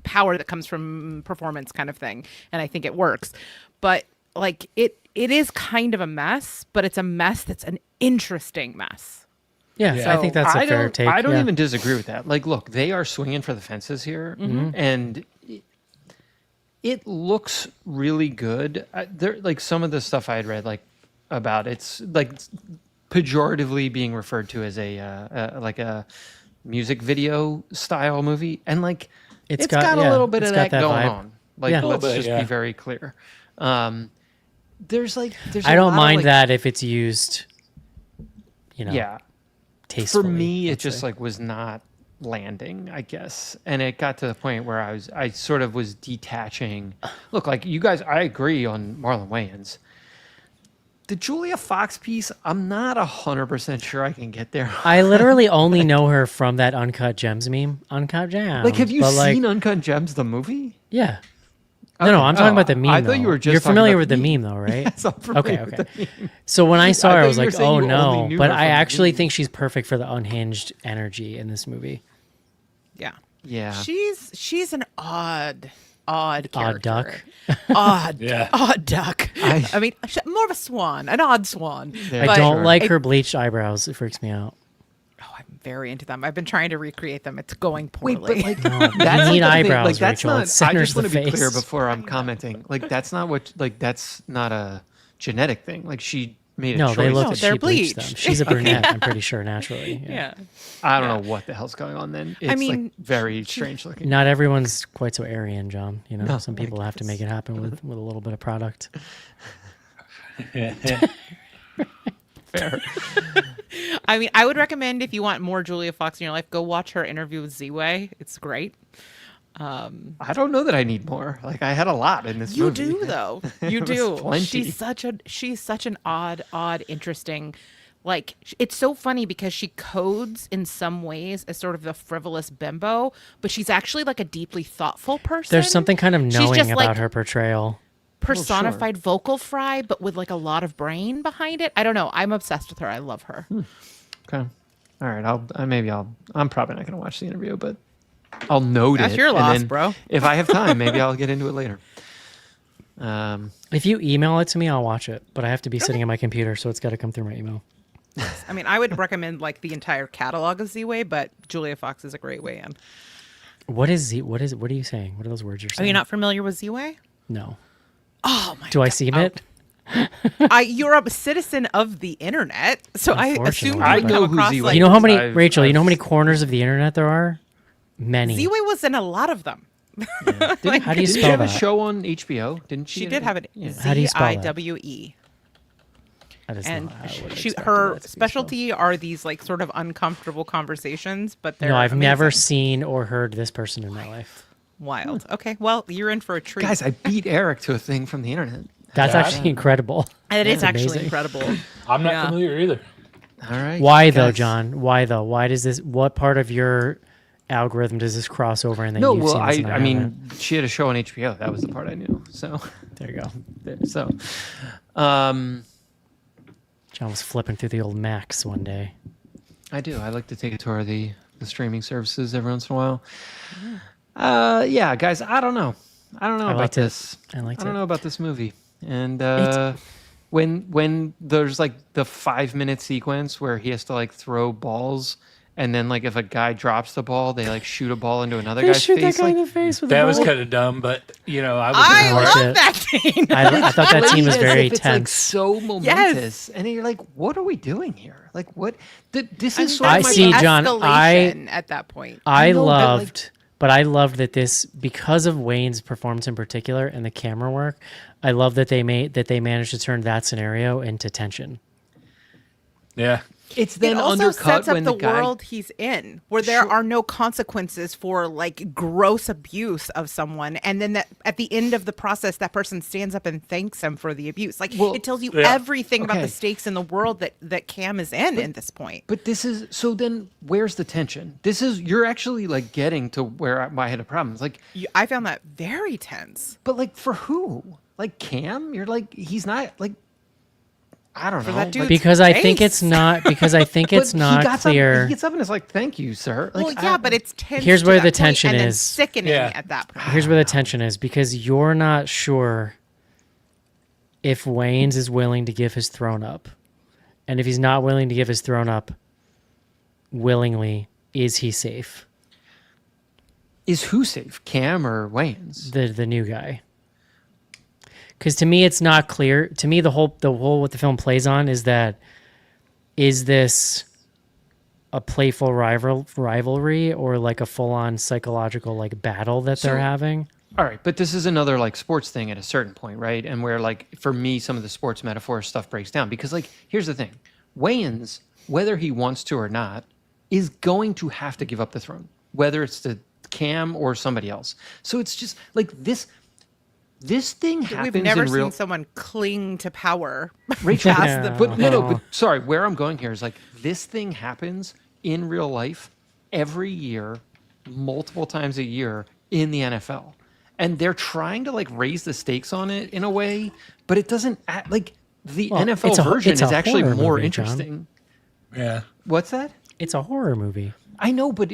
power that comes from performance kind of thing, and I think it works. But like it is kind of a mess, but it's a mess that's an interesting mess. Yeah, I think that's a fair take. I don't yeah. even disagree with that. Like, look, they are swinging for the fences here, and it looks really good. There, like some of the stuff I had read, like about it's like pejoratively being referred to as a music video style movie, and like it's got a little bit of that going on. Like, Yeah. let's bit, just yeah. be very clear. There's I don't mind that if it's used, Yeah. tastefully. For me, it let's just say. like was not landing, I guess, and it got to the point where I sort of was detaching. Look, like you guys, I agree on Marlon Wayans. The Julia Fox piece, I'm not 100% sure I can get there. I literally only know her from that Uncut Gems meme. Uncut Gems. Like, have you But, seen Uncut Gems, the movie? Yeah. Okay. No, I'm talking about the meme. I thought though. you were just You're talking familiar about with the the meme. meme, though, right? Yes, I'm familiar Okay. with the meme. So when I saw her, I thought was you were like, saying "Oh you only no!" knew But her I from the actually meme. think she's perfect for the unhinged energy in this movie. Yeah. Yeah. She's an odd character. duck. Yeah. Odd duck. I- I mean, more of a swan, an odd swan. Yeah. I But don't like it- her bleached eyebrows. It freaks me out. Oh, I'm very into them. I've been trying to recreate them. It's going Wait, poorly. but like No, that's you like need the thing, eyebrows, like that's Rachel. It not. I centers just want the to be clear face. before I'm commenting. Like that's not what. Like that's not a genetic thing. Like she made a No, choice. they look No, at they're she bleached them. bleached. She's a brunette, I'm pretty sure, naturally. yeah. I don't know what the hell's going on. Then it's mean, like very strange looking. Not everyone's quite so Aryan, John. No, Some people like have to make it happen with a little bit of product. Fair. I mean, I would recommend if you want more Julia Fox in your life, go watch her interview with Z-Way. It's great. I don't know that I need more. Like I had a lot in this You movie. do though. You It was do. plenty. She's such an odd, interesting. Like it's so funny because she codes in some ways as sort of a frivolous bimbo, but she's actually like a deeply thoughtful person. There's something kind of She's knowing just, about like, her portrayal. personified vocal fry, but with like a lot of brain behind it. I don't know. I'm obsessed with her. I love her. Okay. All right. I'm probably not going to watch the interview, but I'll note That's it. your and loss, then bro. If I have time, maybe I'll get into it later. If you email it to me, I'll watch it. But I have to be sitting at my computer, so it's got to come through my email. I mean, I would recommend like the entire catalog of Z-Way, but Julia Fox is a great way in. What are you saying? What are those words you're Are saying? you not familiar with Z-Way? No. Oh my! Do I seem it? You're a citizen of the internet, so I assume you Unfortunately, would I come know who across Z-Way like You know how many, I've- Rachel? You I've- know how many corners of the internet there are? Many. Z-Way was in a lot of them. How do you Didn't she spell have a that? show on HBO? Didn't she? She did have it. How do you spell that? Z-I-W-E. That is And not how I would she, expect her that to be specialty are these like sort of uncomfortable conversations, but spelled. they're No, I've never amazing. seen or heard this person in my life. Wild. Okay, well, you're in for a treat. Guys, I beat Eric to a thing from the internet. That's Yeah. actually incredible. and it's actually amazing. incredible. I'm not Yeah. familiar either. All right. Why though, guys. John? Why though? Why does this? What part of your algorithm does this cross over? And then No, you've well, seen this and I haven't? mean, she had a show on HBO. That was the part I knew. So, there you go. so, um, John was flipping through the old Macs one day. I do. I like to take a tour of the streaming services every once in a while. Yeah, guys, I don't know. I don't know I about liked it. this. I liked don't it. know about this movie. And It's- when there's like the 5-minute sequence where he has to like throw balls, and then like if a guy drops the ball, they like shoot a ball into another They guy's shoot face. that guy like, in the face with That a was ball. kind of dumb, but I was. I watch love it. that scene. I thought that scene was played as very if it's, like, tense. so momentous, and then you're like, "What are we doing here? Like, what? This is sort I of my see, the John, escalation at that point. I know, but, like- loved, but I loved that this, because of Wayne's performance in particular and the camera work, I love that they managed to turn that scenario into tension. Yeah. It's then it also undercut sets up when the the guy. world he's in, where there are no consequences for like gross abuse of someone, and then that at the end of the process, that person stands up and thanks him for the abuse. Like Well, it tells you yeah. everything about Okay. the stakes in the world that Cam is in at this point. But this is so. Then where's the tension? This is you're actually like getting to where I had a problem. It's like, I found that very tense. but like for who? Like Cam? You're like he's not like. I don't know. that dude. like, Because I think face. it's not. Because I think it's but not he got clear. Up, he gets up and is like, "Thank you, sir." Like, Well, yeah, but it's tense. Here's to where that the point, tension and then is. sickening Yeah. at that point. Here's where the tension is, because you're not sure if Waynes is willing to give his throne up. And if he's not willing to give his throne up willingly, is he safe? is who safe, Cam or Wayans? The new guy. Because to me, it's not clear. To me, the whole what the film plays on is that is this a playful rivalry or like a full on psychological like battle that they're So- having? All right, but this is another like sports thing at a certain point, right? And where like for me, some of the sports metaphor stuff breaks down because like here's the thing, Wayans, whether he wants to or not, is going to have to give up the throne, whether it's to Cam or somebody else. So it's just like this thing happens We've never in real. seen someone cling to power. Rachel, past Yeah. but no, but sorry, where I'm going here is like this thing happens in real life every year, multiple times a year in the NFL. And they're trying to like raise the stakes on it in a way, but it doesn't like the Well, NFL it's a version it's is a actually horror more movie, John. interesting. Yeah. What's that? It's a horror movie. I know, but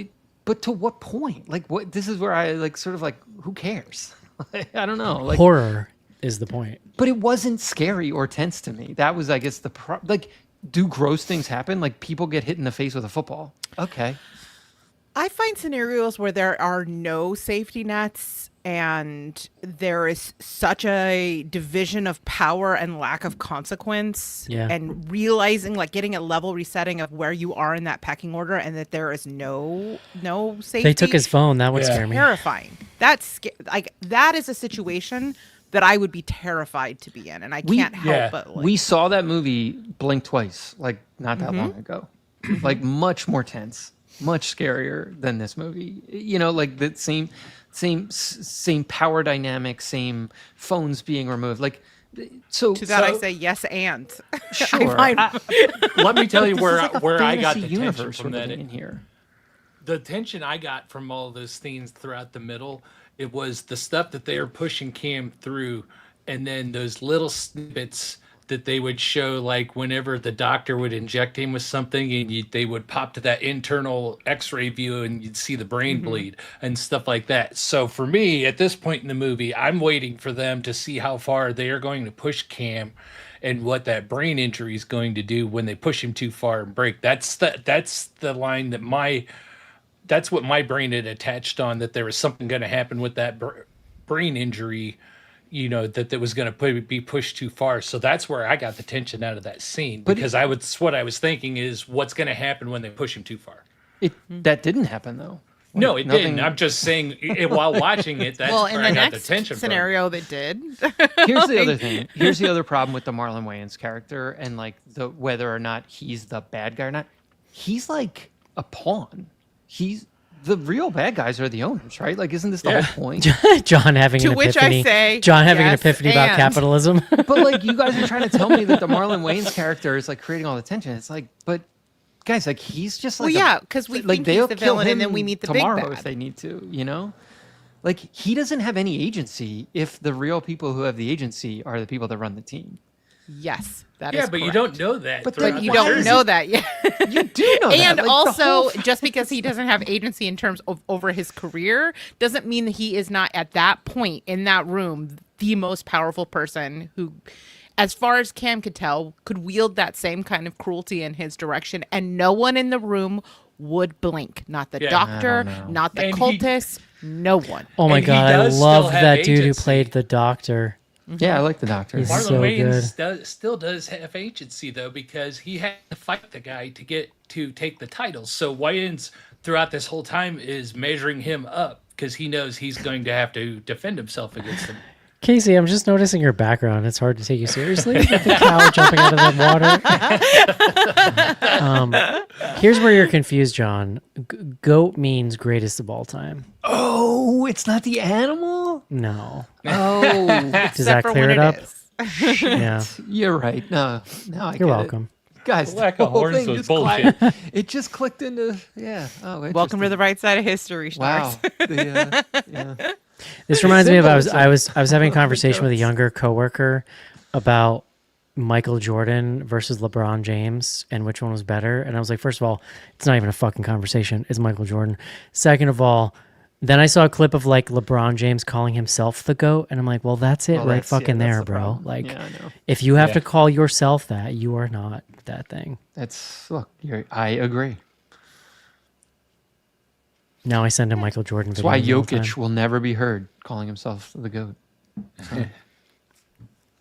to what point? Like what this is where I like sort of like who cares? I don't know. Like Horror is the point. but it wasn't scary or tense to me. That was I guess like do gross things happen? Like people get hit in the face with a football. Okay. I find scenarios where there are no safety nets and there is such a division of power and lack of consequence Yeah. and realizing like getting a level resetting of where you are in that pecking order and that there is no safety. They took his phone. That would Yeah. scare me. Terrifying. Like that is a situation that I would be terrified to be in, and I can't help yeah. but like, We saw that movie blink twice, like not that long ago. Like much more tense, much scarier than this movie. You know, like the same power dynamic, same phones being removed. Like so. to that I So- say yes and Sure. Let me tell you This where is like a I got fantasy the tension universe from we're that. living in here. The tension I got from all those scenes throughout the middle, it was the stuff that they were pushing Cam through, and then those little snippets that they would show, like whenever the doctor would inject him with something, and they would pop to that internal X-ray view, and you'd see the brain bleed and stuff like that. So for me, at this point in the movie, I'm waiting for them to see how far they are going to push Cam, and what that brain injury is going to do when they push him too far and break. That's the line that that's what my brain had attached on, that there was something going to happen with that brain injury, you know, that was going to be pushed too far. So that's where I got the tension out of that scene, because what I was thinking is what's going to happen when they push him too far. That didn't happen though. No, Like, it didn't. I'm just saying while watching it, that's well, where in I the got next the tension scenario that did. Here's the other thing. Here's the other problem with the Marlon Wayans character and like the whether or not he's the bad guy or not. He's like a pawn. He's the real bad guys are the owners, right? Like, isn't this the Yeah. whole point? John having To an which I epiphany. say, John having an yes, epiphany about and. capitalism. But like, you guys are trying to tell me that the Marlon Wayans character is like creating all the tension. It's like, but guys, like he's just like Well, yeah, 'cause we think he's they'll the kill villain and then him we meet the big tomorrow bad. if they need to, you know. Like he doesn't have any agency if the real people who have the agency are the people that run the team. Yes, that is Yeah, but you correct. don't know that. But throughout then You the why don't is series. know that yet. You do know that. And Like, the also, whole just because he doesn't have agency in terms of over his career doesn't mean that he is not at that point in that room the most powerful person who, as far as Cam could tell, could wield that same kind of cruelty in his direction, and no one in the room would blink. Not the Yeah. doctor, I don't know. not the And he- cultists, no one. Oh my And he god, I does still love have that dude who agency. played the doctor. Yeah, I like the doctor. He's Marlon so Wayans still does have agency though, because he had to fight the guy to take the titles. So Wayans throughout this whole time is measuring him up because he knows he's going to have to defend himself against him. Casey, I'm just noticing your background. It's hard to take you seriously. With the cow jumping out of the water. Here's where you're confused, John. Goat means greatest of all time. Oh, it's not the animal? No. Oh, Does that for clear when it up? is. Yeah. you're right. No, now I get You're it. welcome. Guys, The lack the of whole horns thing was just bullshit. it just clicked into, yeah. Oh, Welcome to interesting. the right side of history, stars. Wow. Yeah. This reminds me of Symbols I was having a of conversation with a goats. younger coworker about Michael Jordan versus LeBron James and which one was better. And I was like, first of all, it's not even a fucking conversation. It's Michael Jordan. Second of all, then I saw a clip of like LeBron James calling himself the GOAT. And I'm like, well, that's it Well, right that's- yeah, fucking that's there, the bro. problem. Like, Yeah, I know. if you have Yeah. to call yourself that, you are not that thing. Look, I agree. Now I send a Michael Jordan That's video. why all the time. Jokic will never be heard calling himself the GOAT.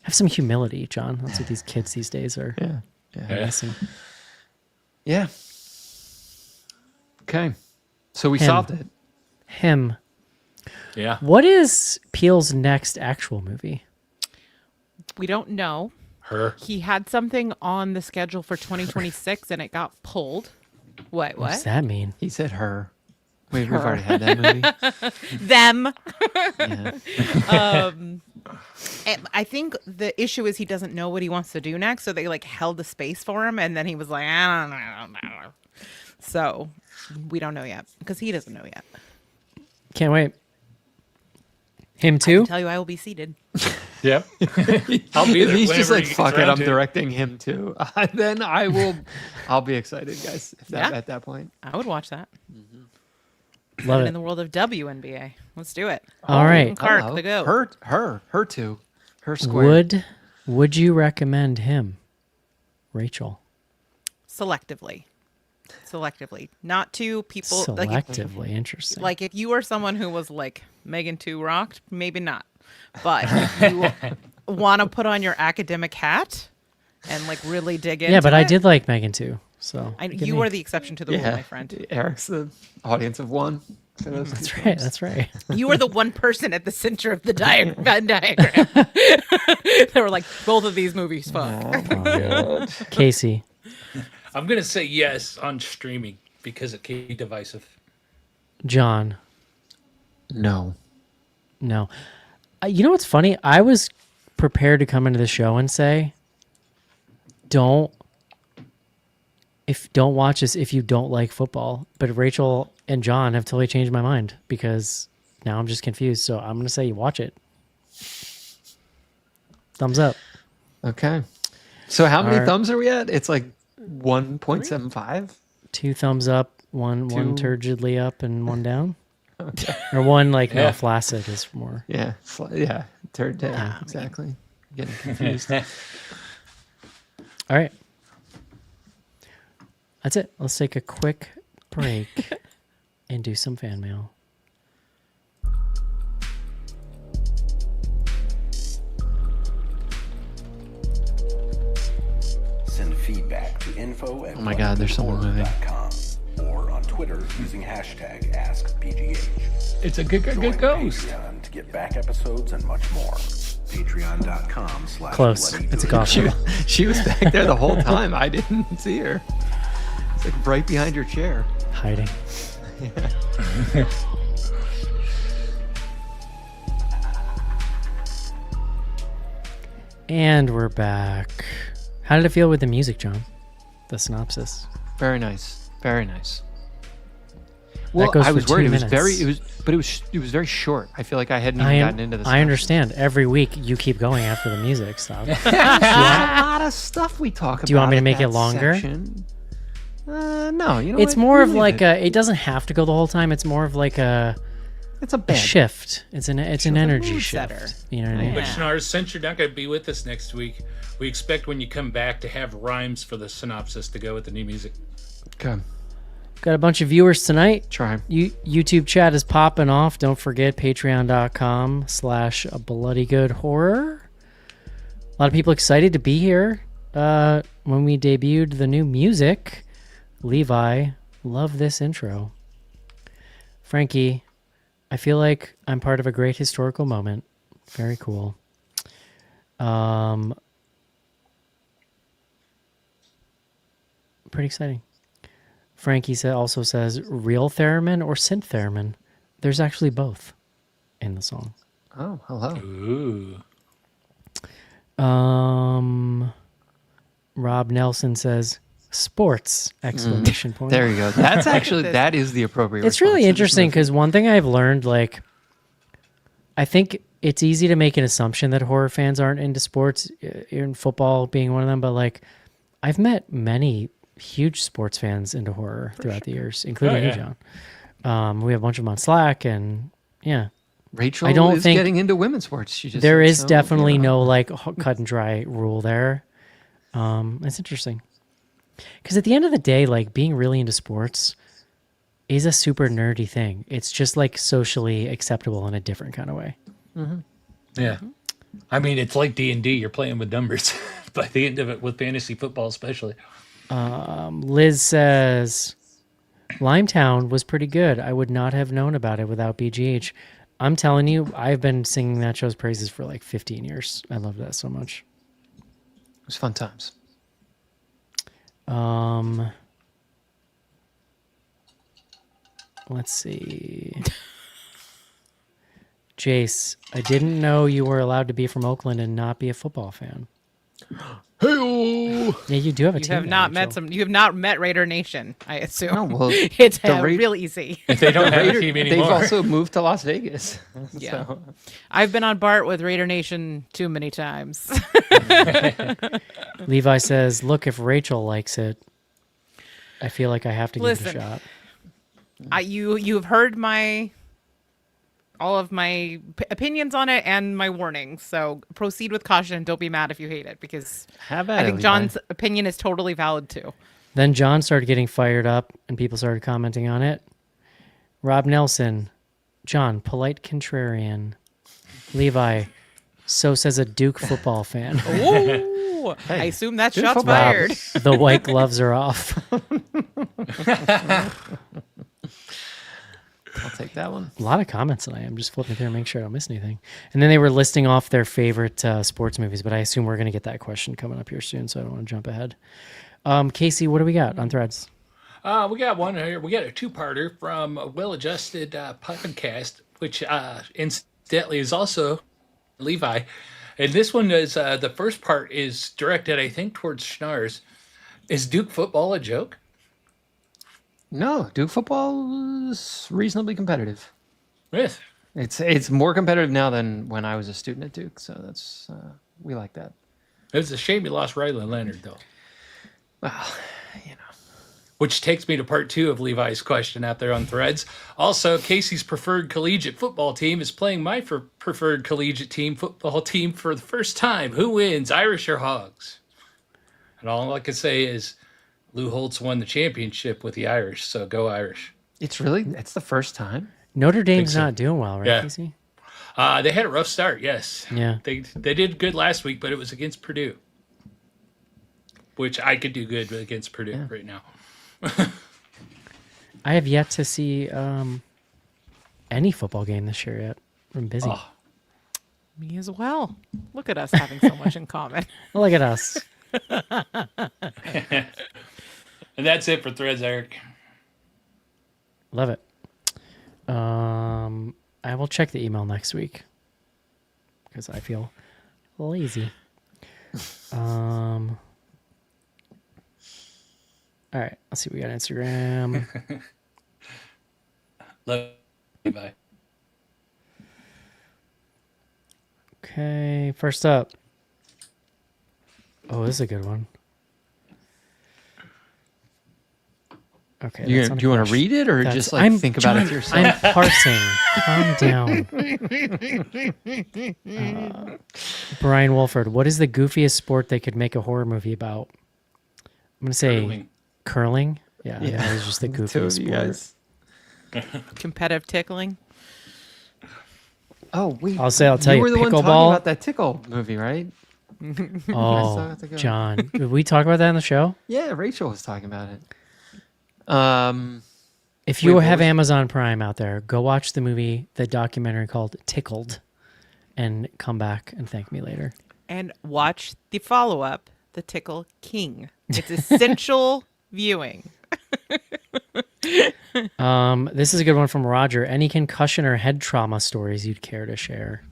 Have some humility, John. That's what these kids these days are Yeah. missing. Yeah. Okay. So we Him. solved it. Him. Yeah. What is Peele's next actual movie? We don't know. Her. He had something on the schedule for 2026 and it got pulled. What does What? that mean? He said her. We've already had that movie. Them. Yeah. And I think the issue is he doesn't know what he wants to do next, so they like held the space for him, and then he was like, I don't know. So we don't know yet because he doesn't know yet. Can't wait. Him I too? can tell you, I will be seated. Yep. I'll be If there. he's just whenever like, he gets fuck it, around I'm to directing him too. Then I'll be excited, guys. If that, Yeah. at that point. I would watch that. Love And it. in the world of WNBA, let's do it. All right. Clark, Hello. the goat. Her too. Her square. Would you recommend him, Rachel? Selectively, not to people Selectively, interesting. like if you are someone who was like Megan 2 rocked, maybe not. But if you want to put on your academic hat and like really dig into yeah, but I it, did like Megan too. So give you me- are the exception to the rule, my friend. Eric's the audience of one. For those That's two right. films. That's right. You are the one person at the center of the Venn diagram. They were like, both of these movies fuck. Casey. I'm gonna say yes on streaming because it can be divisive. John. No. No. You know what's funny? I was prepared to come into the show and say, don't watch this if you don't like football. But Rachel and John have totally changed my mind because now I'm just confused. So I'm gonna say you watch it. Thumbs up. Okay. So how many Alright. thumbs are we at? It's like 1.75. 2 thumbs up, one Two. turgidly up, and one down. Or one like no Yeah. flaccid is more. Yeah. Yeah. Third day. Exactly. Getting confused. All right. That's it. Let's take a quick break and do some fan mail. Send feedback to info at Oh my God, there's someone moving. bloodandhorror.com or on Twitter using hashtag AskBGH. It's a good Join ghost. Patreon to get back episodes and much more. Patreon.com/. Close. It's a gospel. She was back there the whole time. I didn't see her. It's like right behind your chair. Hiding. And we're back. How did it feel with the music, John? The synopsis. Very nice. Very nice. Well, goes I for was worried. 2 It was minutes. it was very short. I feel like I hadn't even gotten into this. I understand. Every week you keep going after the music stuff. There's a lot of stuff we talk about. Do you want me to in make that it longer? section. No, you know It's what? more of Leave like it. it doesn't have to go the whole time. It's more of like a It's a bad. shift. It's an energy mood shift. setter. You know what I mean? But Schnars, since you're not going to be with us next week, we expect when you come back to have rhymes for the synopsis to go with the new music. Okay. Got a bunch of viewers tonight. Try. YouTube chat is popping off. Don't forget patreon.com/bloodygoodhorror. A lot of people excited to be here. When we debuted the new music, Levi, love this intro. Frankie, I feel like I'm part of a great historical moment. Very cool. Pretty exciting. Frankie also says real theremin or synth theremin. There's actually both in the song. Oh, hello. Ooh. Rob Nelson says sports exclamation point. There you go. That's actually that is the appropriate. It's response really to this interesting movie. because one thing I've learned, like, I think it's easy to make an assumption that horror fans aren't into sports, in football being one of them. But like, I've met many huge sports fans into horror throughout the years, including you, yeah. John. We have a bunch of them on Slack, and yeah, Rachel I don't is think getting into women's sports. She just there said is so, definitely you know. no like cut and dry rule there. It's interesting because at the end of the day, like being really into sports is a super nerdy thing. It's just like socially acceptable in a different kind of way. Yeah. I mean, it's like D&D. You're playing with numbers by the end of it, with fantasy football especially. Liz says, Limetown was pretty good. I would not have known about it without BGH. I'm telling you, I've been singing that show's praises for like 15 years. I love that so much. It was fun times. Let's see. Jace, I didn't know you were allowed to be from Oakland and not be a football fan. Hey-o! Yeah, you do have a You team. have now, not met Rachel. some. You have not met Raider Nation, I assume. No, well, It's the Ra- real easy. They don't have a team They've anymore. also moved to Las Vegas. Yeah. So, I've been on BART with Raider Nation too many times. Levi says, look, if Rachel likes it, I feel like I have to give it Listen. a shot. You've heard all of my opinions on it and my warnings. So proceed with caution and don't be mad if you hate it, because have at I it, think Levi. John's opinion is totally valid too. Then John started getting fired up and people started commenting on it. Rob Nelson, John, polite contrarian. Levi, so says a Duke football fan. Ooh, I assume that's good shots football. fired. The white gloves are off. I'll take that one. A lot of comments tonight. I'm just flipping through and make sure I don't miss anything. And then they were listing off their favorite sports movies, but I assume we're going to get that question coming up here soon, so I don't want to jump ahead. Casey, what do we got on Threads? We got one here. We got a two-parter from a Well-Adjusted podcast, which incidentally is also Levi. And this one is the first part is directed, I think, towards Schnars. Is Duke football a joke? No, Duke football is reasonably competitive. Yes. It's more competitive now than when I was a student at Duke, so that's we like that. It was a shame you lost Riley Leonard, though. Well, you know. Which takes me to part two of Levi's question out there on Threads. Also, Casey's preferred collegiate football team is playing my preferred collegiate football team for the first time. Who wins, Irish or Hogs? And all I can say is Lou Holtz won the championship with the Irish, so go Irish. It's the first time. Notre Dame's so. not doing well, right, Yeah. Casey? They had a rough start, yes. Yeah. They did good last week, but it was against Purdue, which I could do good against Purdue right now. I have yet to see any football game this year yet. I'm busy. Oh. Me as well. Look at us having so much in common. Look at us. And that's it for Threads, Eric. Love it. I will check the email next week because I feel lazy. All right, let's see what we got on Instagram. Love you. Bye. Okay, first up. Oh, this is a good one. Okay. Do that's not a you want to question. read it or That's- just like think about it John, yourself? I'm parsing. Calm down. Brian Wolford, what is the goofiest sport they could make a horror movie about? I'm going to say Curling. curling. Yeah, Yeah. that is just the Two goofiest of you sport. guys. Competitive tickling. Oh, wait. I'll tell you, were the one talking pickleball. about that tickle movie, right? Oh, still have to go. John, did we talk about that on the show? Yeah, Rachel was talking about it. If you Wait, what have was- Amazon Prime out there, go watch the documentary called Tickled. and come back and thank me later. And watch the follow-up, The Tickle King. It's essential viewing. This is a good one from Roger. Any concussion or head trauma stories you'd care to share?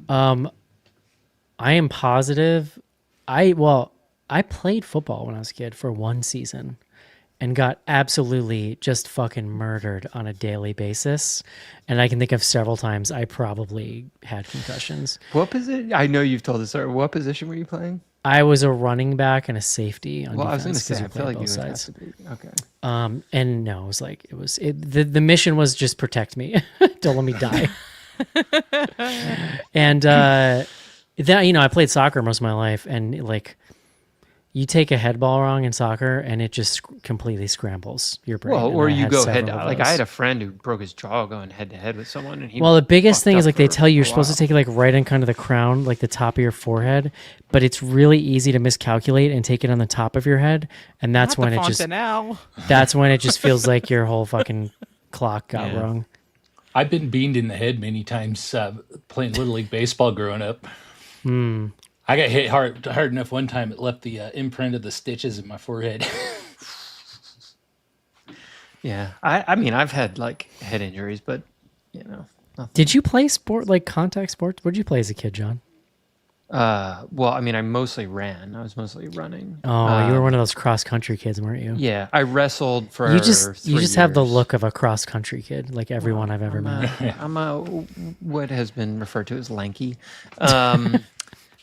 I am positive. I played football when I was a kid for one season and got absolutely just fucking murdered on a daily basis. And I can think of several times I probably had concussions. What position? I know you've told us. What position were you playing? I was a running back and a safety on Well, I was defense going to say, I because feel we like played you both would have sides. to be. Okay. And no, the mission was just protect me. Don't let me die. And then I played soccer most of my life, and like you take a head ball wrong in soccer and it just completely scrambles your brain. Well, And or I you had go head several to of like those. I had a friend who broke his jaw going head to head with someone, and he Well, the biggest fucked thing up is like they for tell you a you're supposed to while. take it like right in kind of the crown, like the top of your forehead, but it's really easy to miscalculate and take it on the top of your head, and that's Not when the it just Fontanelle. that's when it just feels like your whole fucking clock got Yeah. wrong. I've been beamed in the head many times playing Little League Baseball growing up. I got hit hard enough one time it left the imprint of the stitches in my forehead. Yeah, I mean, I've had like head injuries, but nothing. Did you play sport like contact sports? What did you play as a kid, John? Well, I mean, I mostly ran. I was mostly running. Oh, you were one of those cross country kids, weren't you? Yeah, I wrestled for. You just 3 have the years. look of a cross country kid, like everyone I've ever met. I'm a what has been referred to as lanky.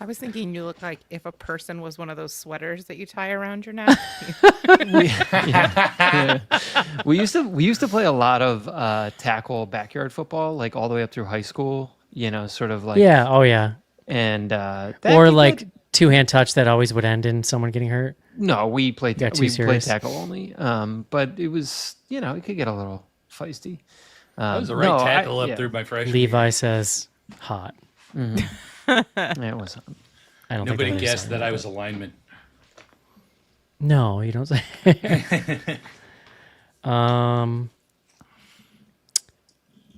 I was thinking you look like if a person was one of those sweaters that you tie around your neck. We used to play a lot of tackle backyard football, like all the way up through high school. Sort of like Yeah. Oh, yeah. and that Or could like get- two-hand touch that always would end in someone getting hurt. no, we played Got too we played serious. tackle only. But it was it could get a little feisty. I was a right tackle up through my freshman year. Levi says hot. It was. I don't Nobody think guessed that I was a lineman. No, you don't say.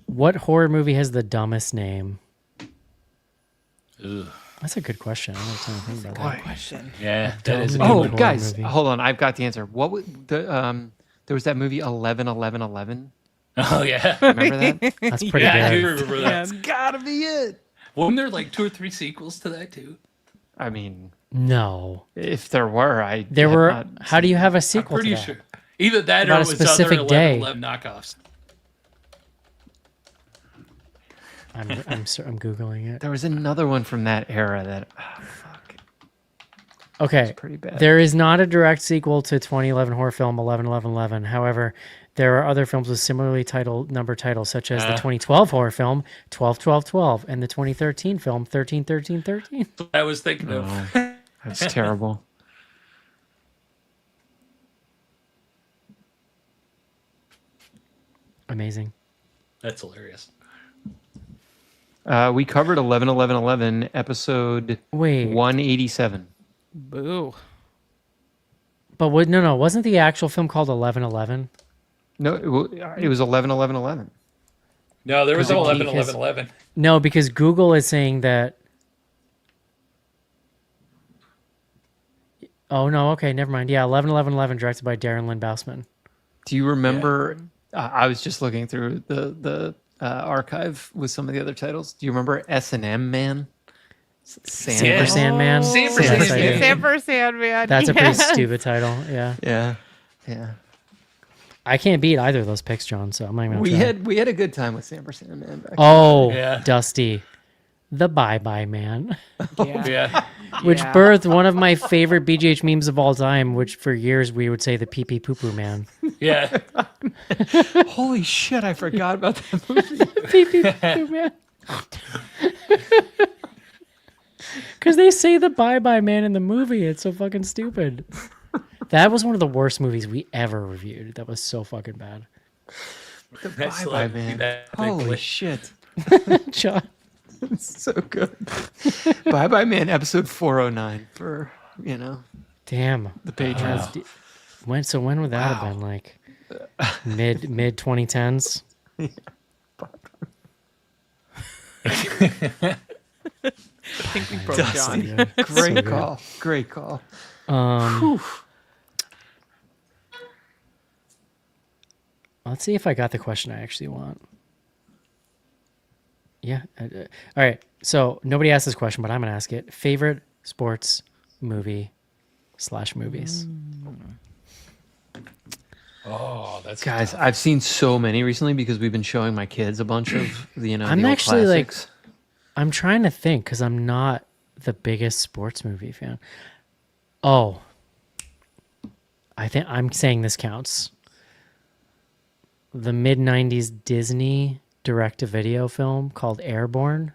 What horror movie has the dumbest name? Ugh. That's a good question. I don't have time to think about that. Question. Yeah, that is a Dumb good Oh, horror one. guys, movie. hold on! I've got the answer. What was the there was that movie 11-11-11. Oh yeah, Remember that? That's pretty yeah, I do good. remember that. Yeah. Gotta be it. Wasn't there like 2 or 3 sequels to that too? I mean, No, if there were, there have were. not How do you have a I'm sequel pretty to that? sure. Either that About or a it was specific other day. 11 knockoffs. I'm googling it. There was another one from that era that fuck. Okay, pretty bad. There is not a direct sequel to 2011 horror film 11-11-11. However, there are other films with similarly titled number titles, such as the 2012 horror film 12-12-12 and the 2013 film 13-13-13. I was thinking of. That's terrible. Amazing. That's hilarious. We covered 11-11-11 episode Wait, 187. Boo. but what? No, wasn't the actual film called 11-11? No, it was 11-11-11. No, there was Because 11, Geek has- 11, 11. No, because Google is saying that. Oh no, okay, never mind. Yeah, 11-11-11, directed by Darren Lynn Bousman. Do you remember? I was just looking through the archive with some of the other titles. Do you remember S&M Man? Sanford Sandman. Sanford Yes, I Sandman. do. Sanford Sandman. That's a pretty yes. stupid title. Yeah, Yeah. I can't beat either of those picks, John. So I'm not even. Gonna We try. had a good time with Sanford Sandman back Oh, Yeah. Dusty, the Bye Bye Man, Yeah. Yeah. which Yeah. birthed one of my favorite BGH memes of all time. Which for years we would say the Pee Pee Poo Poo Man. Yeah. then. Holy shit, I forgot about that movie. Pee Pee Poo Poo Man. Because they say the Bye Bye Man in the movie. It's so fucking stupid. That was one of the worst movies we ever reviewed. That was so fucking bad. That's Bye-bye, like, man. that Holy big shit. John. So good. Bye Bye Man, episode 409 for, Damn. the Patreon. That's when would that have been? Like mid 2010s? I think we broke John. Great call. Great call. Let's see if I got the question I actually want. Yeah. All right. So nobody asked this question, but I'm going to ask it. Favorite sports movie / movies? Oh, that's Guys, tough. I've seen so many recently because we've been showing my kids a bunch of the, I'm the old actually classics. I'm trying to think because I'm not the biggest sports movie fan. Oh, I think I'm saying this counts. The mid 90s Disney direct-to-video film called Airborne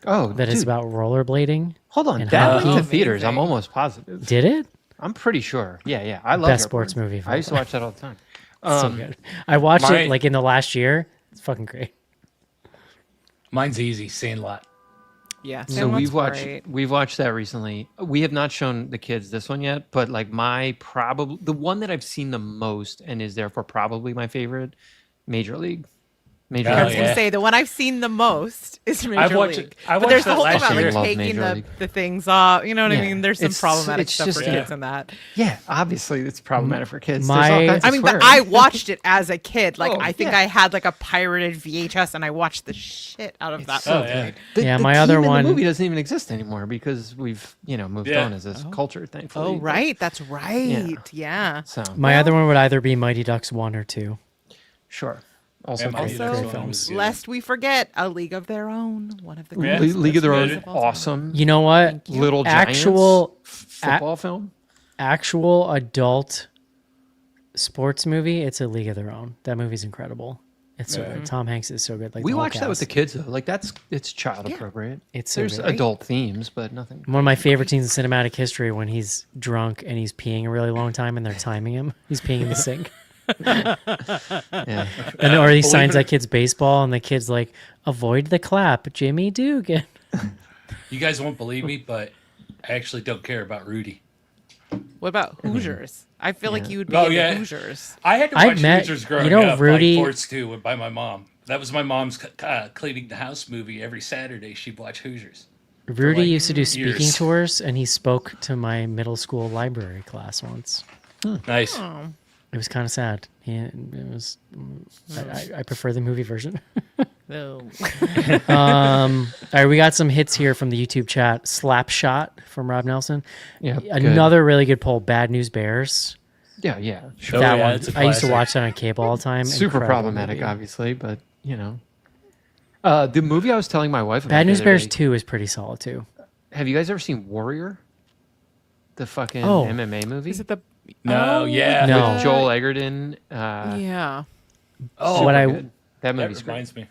Oh, that is dude, about rollerblading. hold on. and That hockey. went to theaters. I'm Amazing. almost positive. Did it? I'm pretty sure. Yeah. I love Best Airborne. sports movie I used to watch that all the time. So good. I watched my- it like in the last year. It's fucking great. Mine's easy. Sandlot. Yeah. So Sandlot's we've great. watched that recently. We have not shown the kids this one yet, but like the one that I've seen the most and is therefore probably my favorite, Major League. Major Oh, I League. was gonna yeah. say the one I've seen the most is Major watched League. it- I but there's watched the that whole thing last about year. like Love taking Major League. the things off. You know what I Yeah. mean? There's some It's problematic it's stuff just for a- kids in that. Yeah, obviously it's problematic for kids. My- There's all kinds of I mean, but swearing. I watched it as a kid. Like Oh, I think yeah. I had like a pirated VHS, and I watched the shit out of that. so movie. good. Yeah, The my team other in one- the movie doesn't even exist anymore because we've moved Yeah. on as a culture, thankfully. Oh but- right, that's right. Yeah. So My other one would either be Mighty Ducks 1 or 2. sure. Also, And Mighty great. Ducks Also, one films. was good. lest we forget, A League of Their Own, one of the Yeah. greatest League of Their Own, good. is awesome. You know what? Little Giants, Actual football film. actual adult sports movie, it's A League of Their Own. That movie's incredible. It's so good. Tom Hanks is so good. Like We the whole watched that with the cast. kids though. Like it's child appropriate. It's so There's good. adult themes, but nothing. One of my favorite scenes in cinematic history when he's drunk and he's peeing a really long time and they're timing him. He's peeing in the sink. Yeah. And or he signs it- that kid's baseball and the kid's like, avoid the clap, Jimmy Dugan. You guys won't believe me, but I actually don't care about Rudy. What about Hoosiers? I feel like you would be Oh, into yeah. Hoosiers. I had to I watch met- Hoosiers growing you know, up, Rudy- like forced to by my mom. That was my mom's cleaning the house movie every Saturday. She'd watch Hoosiers. Rudy like used to do speaking years. tours and he spoke to my middle school library class once. Nice. It was kind of sad. It was. I prefer the movie version. No. All right, we got some hits here from the YouTube chat. Slapshot from Rob Nelson. Yeah. Another really good poll. Bad News Bears. Good. Yeah. Sure. Oh, That yeah, one. it's a I used to classic. watch that on cable all the time. Super Incredible problematic, movie. obviously, but the movie I was telling my wife about. Bad the News other Bears day- 2 is pretty solid too. Have you guys ever seen Warrior? The fucking Oh. MMA movie Is it the? No, yeah. No. with Joel Egerton. Yeah. Oh, What I- good. That that movie's great. reminds me.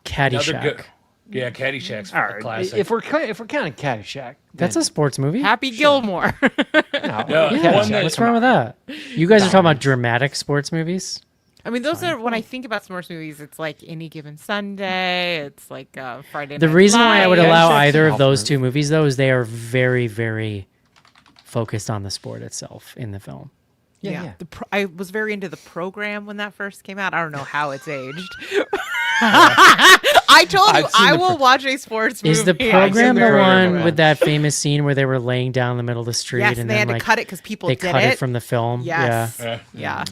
Caddyshack. Another good. Yeah, Caddyshack's All a right, classic. if we're counting Caddyshack, That's a sports movie. Happy Gilmore. no, No, Yeah, one that- what's wrong with that? You guys are talking about dramatic sports movies. I mean, those are when I think about sports movies. It's like Any Given Sunday. It's like Friday. The Night reason why I would Lights. allow Caddyshack's either an of those awful two movies, though, is they are very, very focused on the sport itself in the film. yeah. I was very into the program when that first came out. I don't know how it's aged. I told you I've seen I the will watch a sports movie. Is the I've seen program the program. one with that famous scene where they were laying down in the middle of the street Yes, and they then had to like cut it because people they did cut it from the film? Yes. Yeah. Yeah.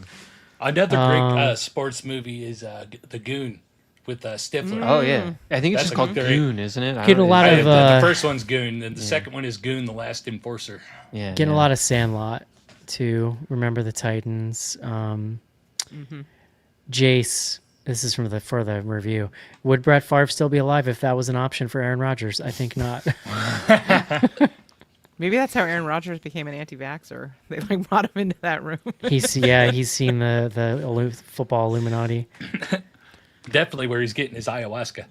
Another great sports movie is The Goon with Stifler. Oh yeah, I think it's That's just a called great- Goon, isn't it? I Getting don't- a lot I- of, the first one's Goon, and the second one is Goon, the Last Enforcer. yeah, Getting a lot of Sandlot too. Remember the Titans. Jace. This is from for the review. Would Brett Favre still be alive if that was an option for Aaron Rodgers? I think not. Maybe that's how Aaron Rodgers became an anti-vaxxer. They like brought him into that room. He's seen the football Illuminati. Definitely where he's getting his ayahuasca.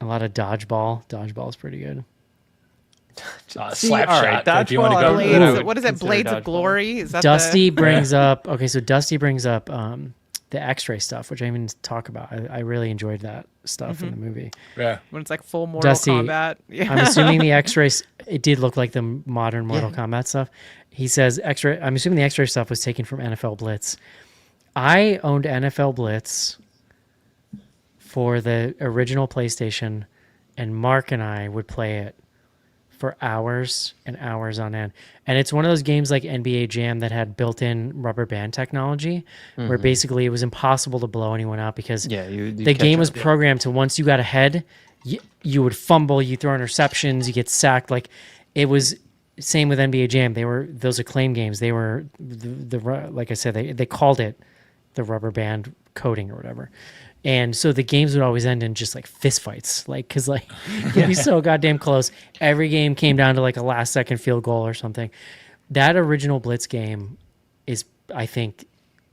A lot of dodgeball. Dodgeball's pretty good. Slap all shot. right, if you want to dodgeball, go. I Blades, would what is it? consider Blades of dodgeball. Glory? Is that Dusty the... brings up Dusty brings up the X-ray stuff, which I didn't even talk about. I really enjoyed that stuff in the movie. Yeah. when it's like full Mortal Dusty, Kombat? Yeah. I'm assuming the X-rays. It did look like the modern Mortal Kombat stuff. He says X-ray. I'm assuming the X-ray stuff was taken from NFL Blitz. I owned NFL Blitz for the original PlayStation and Mark and I would play it for hours and hours on end. And it's one of those games like NBA Jam that had built-in rubber band technology, where basically it was impossible to blow anyone out because you the catch game was up. programmed to once you got ahead, you would fumble, you throw interceptions, you get sacked. Like it was same with NBA Jam. They were those acclaim games. They were the like I said, they called it the rubber band coating or whatever. And so the games would always end in just like fist fights, like because like it'd be so goddamn close. Every game came down to like a last second field goal or something. That original Blitz game is, I think,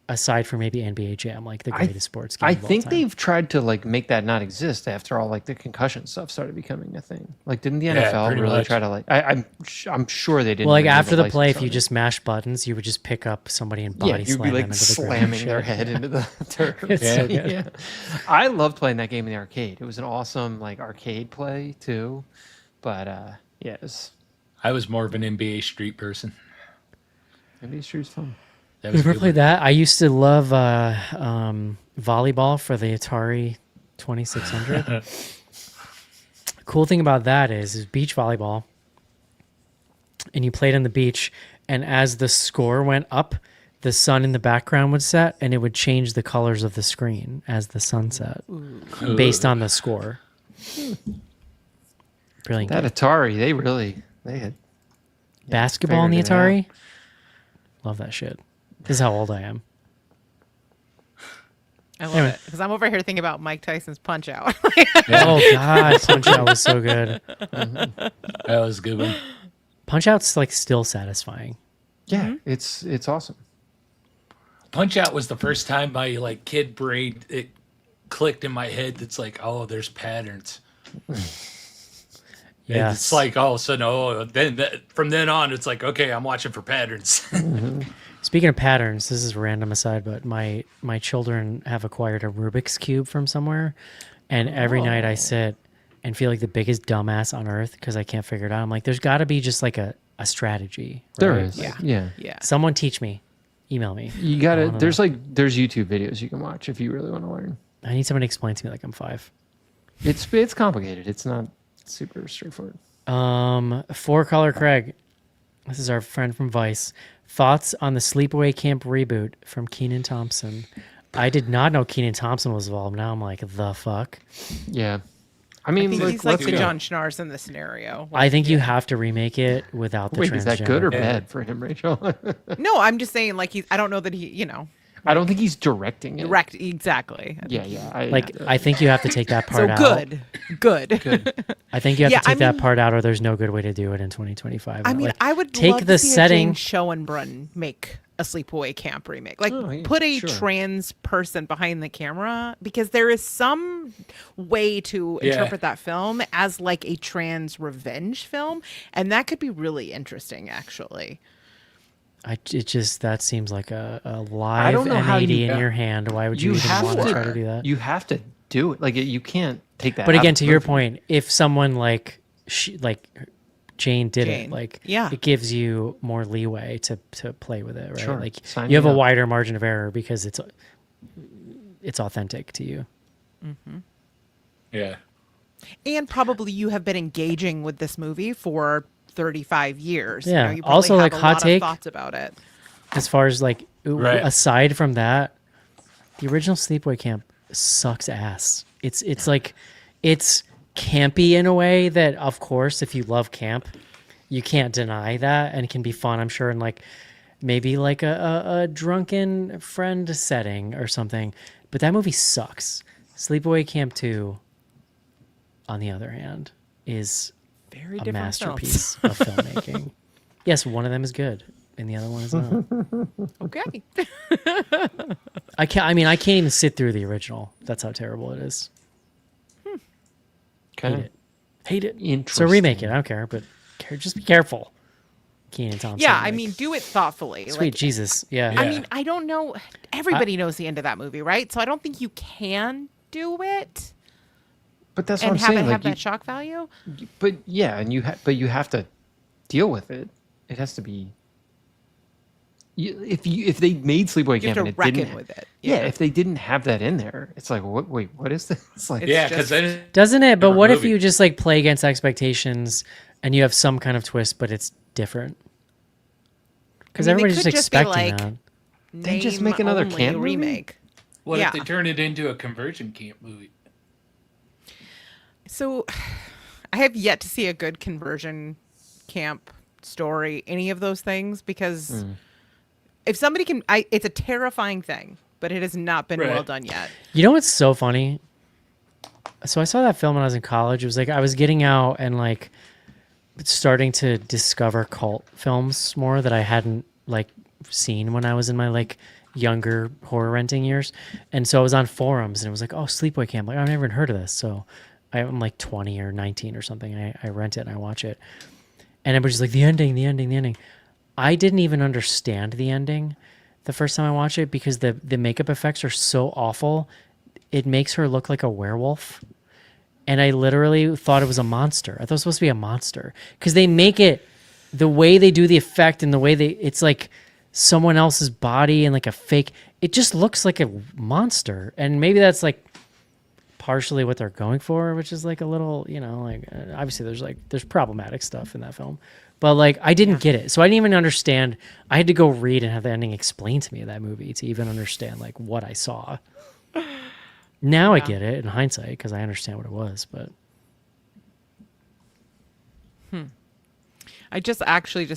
aside from maybe NBA Jam, like the greatest sports game. I of all think time. they've tried to like make that not exist after all like the concussion stuff started becoming a thing. Like, didn't the NFL pretty really much. try to like? I'm sure they didn't. Well, like renew after the play, license if you on it. just mash buttons, you would just pick up somebody and Yeah, body you'd slam be them like into the ground. slamming their head into the turf. It's so good. Yeah. I loved playing that game in the arcade. It was an awesome like arcade play too. But yeah, it was I was more of an NBA Street person. maybe Street's fun. That You was ever good played one. that? I used to love volleyball for the Atari 2600. Cool thing about that is beach volleyball, and you played on the beach, and as the score went up, the sun in the background would set, and it would change the colors of the screen as the sun set, based on the score. Brilliant. That game. Atari, they had Basketball in the figured it out. Atari. Love that shit. This is how old I am. I love Anyway. it because I'm over here thinking about Mike Tyson's Punch Out. Oh God, Punch Out was so good. That was a good one. Punch Out's like still satisfying. Yeah, it's awesome. Punch Out was the first time my like kid brain it clicked in my head. That's like, oh, there's patterns. Yeah, It's like, oh, so no. Then from then on, it's like, okay, I'm watching for patterns. Speaking of patterns, this is a random aside, but my children have acquired a Rubik's Cube from somewhere, and every night I sit and feel like the biggest dumbass on earth because I can't figure it out. I'm like, there's got to be just like a strategy. There right? is. Yeah. Yeah. Yeah. Someone teach me. Email me. You gotta. There's YouTube videos you can watch if you really want to learn. I need someone to explain to me like I'm 5. It's complicated. It's not super straightforward. 4-Color Craig. This is our friend from Vice. Thoughts on the Sleepaway Camp reboot from Kenan Thompson. I did not know Kenan Thompson was involved. Now I'm like, the fuck? Yeah. I I mean, think like, he's like let's the go. John Schnars in the scenario. I think you have to remake it without the Wait, is that good or transgender. bad for him, Rachel? No, I'm just saying, like, I don't know that he, I don't think he's directing it. direct exactly. Yeah. I think you have to take that part So out. good. I think you have Yeah, to take I that mean- part out, or there's no good way to do it in 2025. I mean, Like, I would take love the to see setting. a Jane Schoenbrunn make a Sleepaway Camp remake. Like, Oh, yeah, put a sure. trans person behind the camera because there is some way to Yeah. interpret that film as like a trans revenge film, and that could be really interesting, actually. That seems like a live don't know how M80 you- in your hand. Why would you, You even have want to to try to do that? You have to do it. Like you can't take that. But out again, of to the your movie. point, if someone like Jane did it, Jane. like Yeah. it gives you more leeway to play with it, right? Sure. Like Sign you have me a up. wider margin of error because it's authentic to you. Yeah. And probably you have been engaging with this movie for 35 years. Yeah. You probably Also, have like, a hot lot of take. thoughts about it. As far as like Right. aside from that, the original Sleepaway Camp sucks ass. It's like it's campy in a way that, of course, if you love camp, you can't deny that, and it can be fun, I'm sure, and like maybe like a drunken friend setting or something. But that movie sucks. Sleepaway Camp 2, on the other hand, is Very a different films. masterpiece of filmmaking. Yes, one of them is good, and the other one is not. Okay. I can't even sit through the original. That's how terrible it is. Okay. Hate it. So Interesting. remake it. I don't care, but just be careful. Kenan Thompson. Yeah, I like, mean, do it thoughtfully. sweet Like, Jesus. Yeah. I mean, I don't know. Everybody knows the end of that movie, right? So I don't think you can do it But that's what and I'm have saying. it Like have that shock value. but yeah, and you have to deal with it. It has to be. if they made Sleepaway You have Camp and to it reckon didn't, with it. yeah, if they didn't have that in there, it's like, what? Wait, what is this? It's like, Yeah, just- because then Doesn't it? But different what if movie. you just like play against expectations and you have some kind of twist, but it's different? Because I mean, they everybody's could just just be expecting like, that. Then just make another name-only camp movie? remake. what Yeah. if they turn it into a conversion camp movie? So, I have yet to see a good conversion camp story, any of those things, because if somebody can, it's a terrifying thing, but it has not been well Right. done yet. You know what's so funny? So I saw that film when I was in college. It was like I was getting out and like starting to discover cult films more that I hadn't like seen when I was in my like younger horror renting years. And so I was on forums and it was like, oh, Sleepaway Camp. Like I've never even heard of this. So I'm like 20 or 19 or something. I rent it and I watch it. And everybody's just like, the ending. I didn't even understand the ending the first time I watched it because the makeup effects are so awful. It makes her look like a werewolf. And I literally thought it was a monster. I thought it was supposed to be a monster. Because they make it, the way they do the effect and the way it's like someone else's body and like a fake, it just looks like a monster. And maybe that's like partially what they're going for, which is like a little, like obviously there's problematic stuff in that film. But like I didn't get it. So I didn't even understand. I had to go read and have the ending explained to me of that movie to even understand like what I saw. Now I get it in hindsight because I understand what it was, but I just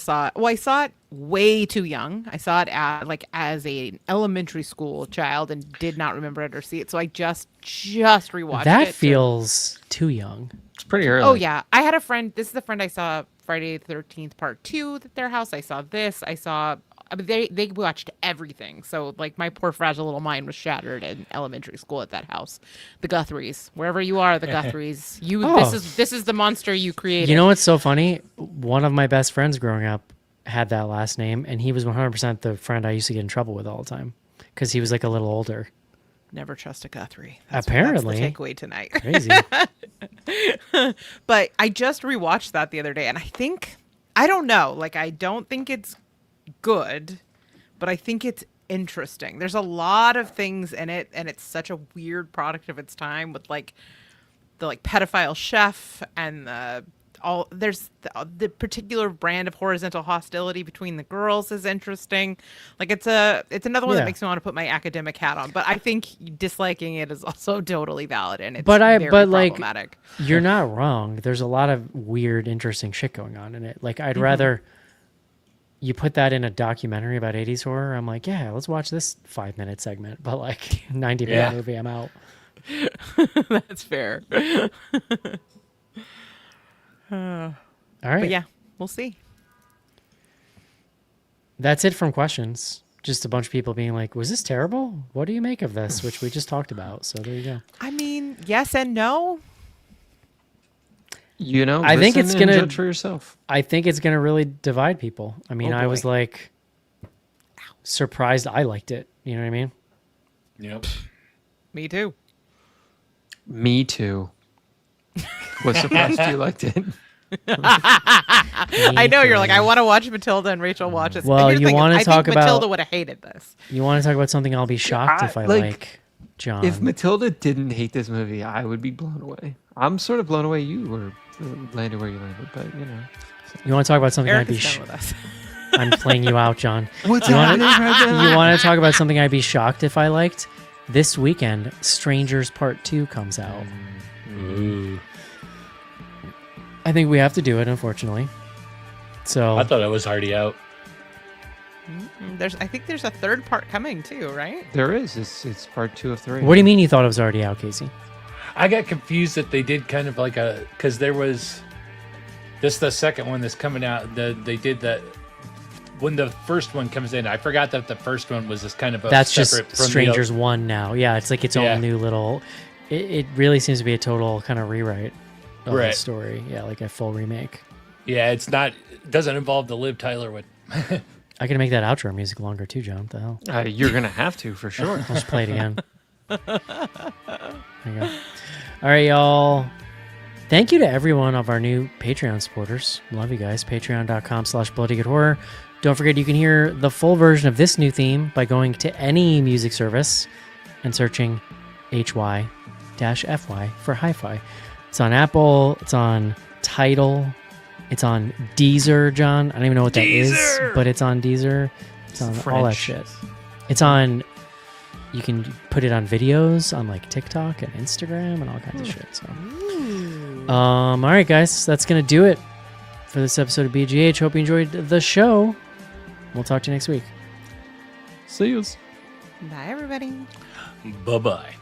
saw it. Well, I saw it way too young. I saw it as an elementary school child and did not remember it or see it. So I just rewatched it. that feels too young. it's pretty early. Oh yeah, I had a friend. This is the friend I saw Friday the 13th Part 2 at their house. I saw this. I mean, they watched everything. So like my poor fragile little mind was shattered in elementary school at that house. The Guthries, wherever you are, the Guthries. Oh. This is the monster you created. You know what's so funny? One of my best friends growing up had that last name, and he was 100% the friend I used to get in trouble with all the time because he was like a little older. Never trust a Guthrie. Apparently. that's the takeaway tonight. Crazy. But I just rewatched that the other day, and I don't know. Like I don't think it's good, but I think it's interesting. There's a lot of things in it, and it's such a weird product of its time with like the pedophile chef and there's the particular brand of horizontal hostility between the girls is interesting. Like it's another one Yeah. that makes me want to put my academic hat on, but I think disliking it is also totally valid, and it's But very like problematic. you're not wrong. There's a lot of weird, interesting shit going on in it. Like I'd Mm-hmm. rather you put that in a documentary about 80s horror. I'm like, yeah, let's watch this 5-minute segment. But like 90-minute Yeah. movie, I'm out. That's fair. All right. But yeah, we'll see. That's it from questions. Just a bunch of people being like, was this terrible? What do you make of this? Which we just talked about. So there you go. I mean, yes and no. I think listen it's and gonna- judge for yourself. I think it's going to really divide people. I mean, Oh, I was boy. like surprised I liked it. You know what I mean? Yep. Me too. Me too. Was surprised you liked it. I know you're like, I want to watch Matilda, and Rachel watches. Well, Here's the you thing, wanna I talk think about- Matilda would have hated this. You want to talk about something I'll be shocked if I like, John. If Matilda didn't hate this movie, I would be blown away. I'm sort of blown away you were landed where you landed, but you want to talk about something Eric I'd be is done with us. I'm playing you out, John. What's You happening wanna- right now? You want to talk about something I'd be shocked if I liked? This weekend, Strangers Part 2 comes out. Ooh. I think we have to do it, unfortunately. So I thought it was already out. I think there's a third part coming too, right? There is. It's part 2 of 3. what do you mean you thought it was already out, Casey? I got confused that they did kind of like because there was this the second one that's coming out. They did that when the first one comes in. I forgot that the first one was this kind of a That's just separate from the Strangers 1 now. Yeah, it's like its Yeah. own new little... It really seems to be a total kind of rewrite of the Right. story. Yeah, like a full remake. Yeah, it's not. It doesn't involve the Liv Tyler one. I can make that outro music longer too, John. What the hell? You're gonna have to for sure. I'll just play it again. There you go. All right, y'all. Thank you to every one of our new Patreon supporters. Love you guys. Patreon.com/bloodygoodhorror. Don't forget you can hear the full version of this new theme by going to any music service and searching HY-FY for Hi-Fi. It's on Apple, it's on Tidal, it's on Deezer, John. I don't even know what that is, but it's on Deezer. It's on all that French. shit. It's on, you can put it on videos on like TikTok and Instagram and all kinds of shit. So, all right, guys, that's going to do it for this episode of BGH. Hope you enjoyed the show. We'll talk to you next week. See yous. Bye, everybody. Bye-bye.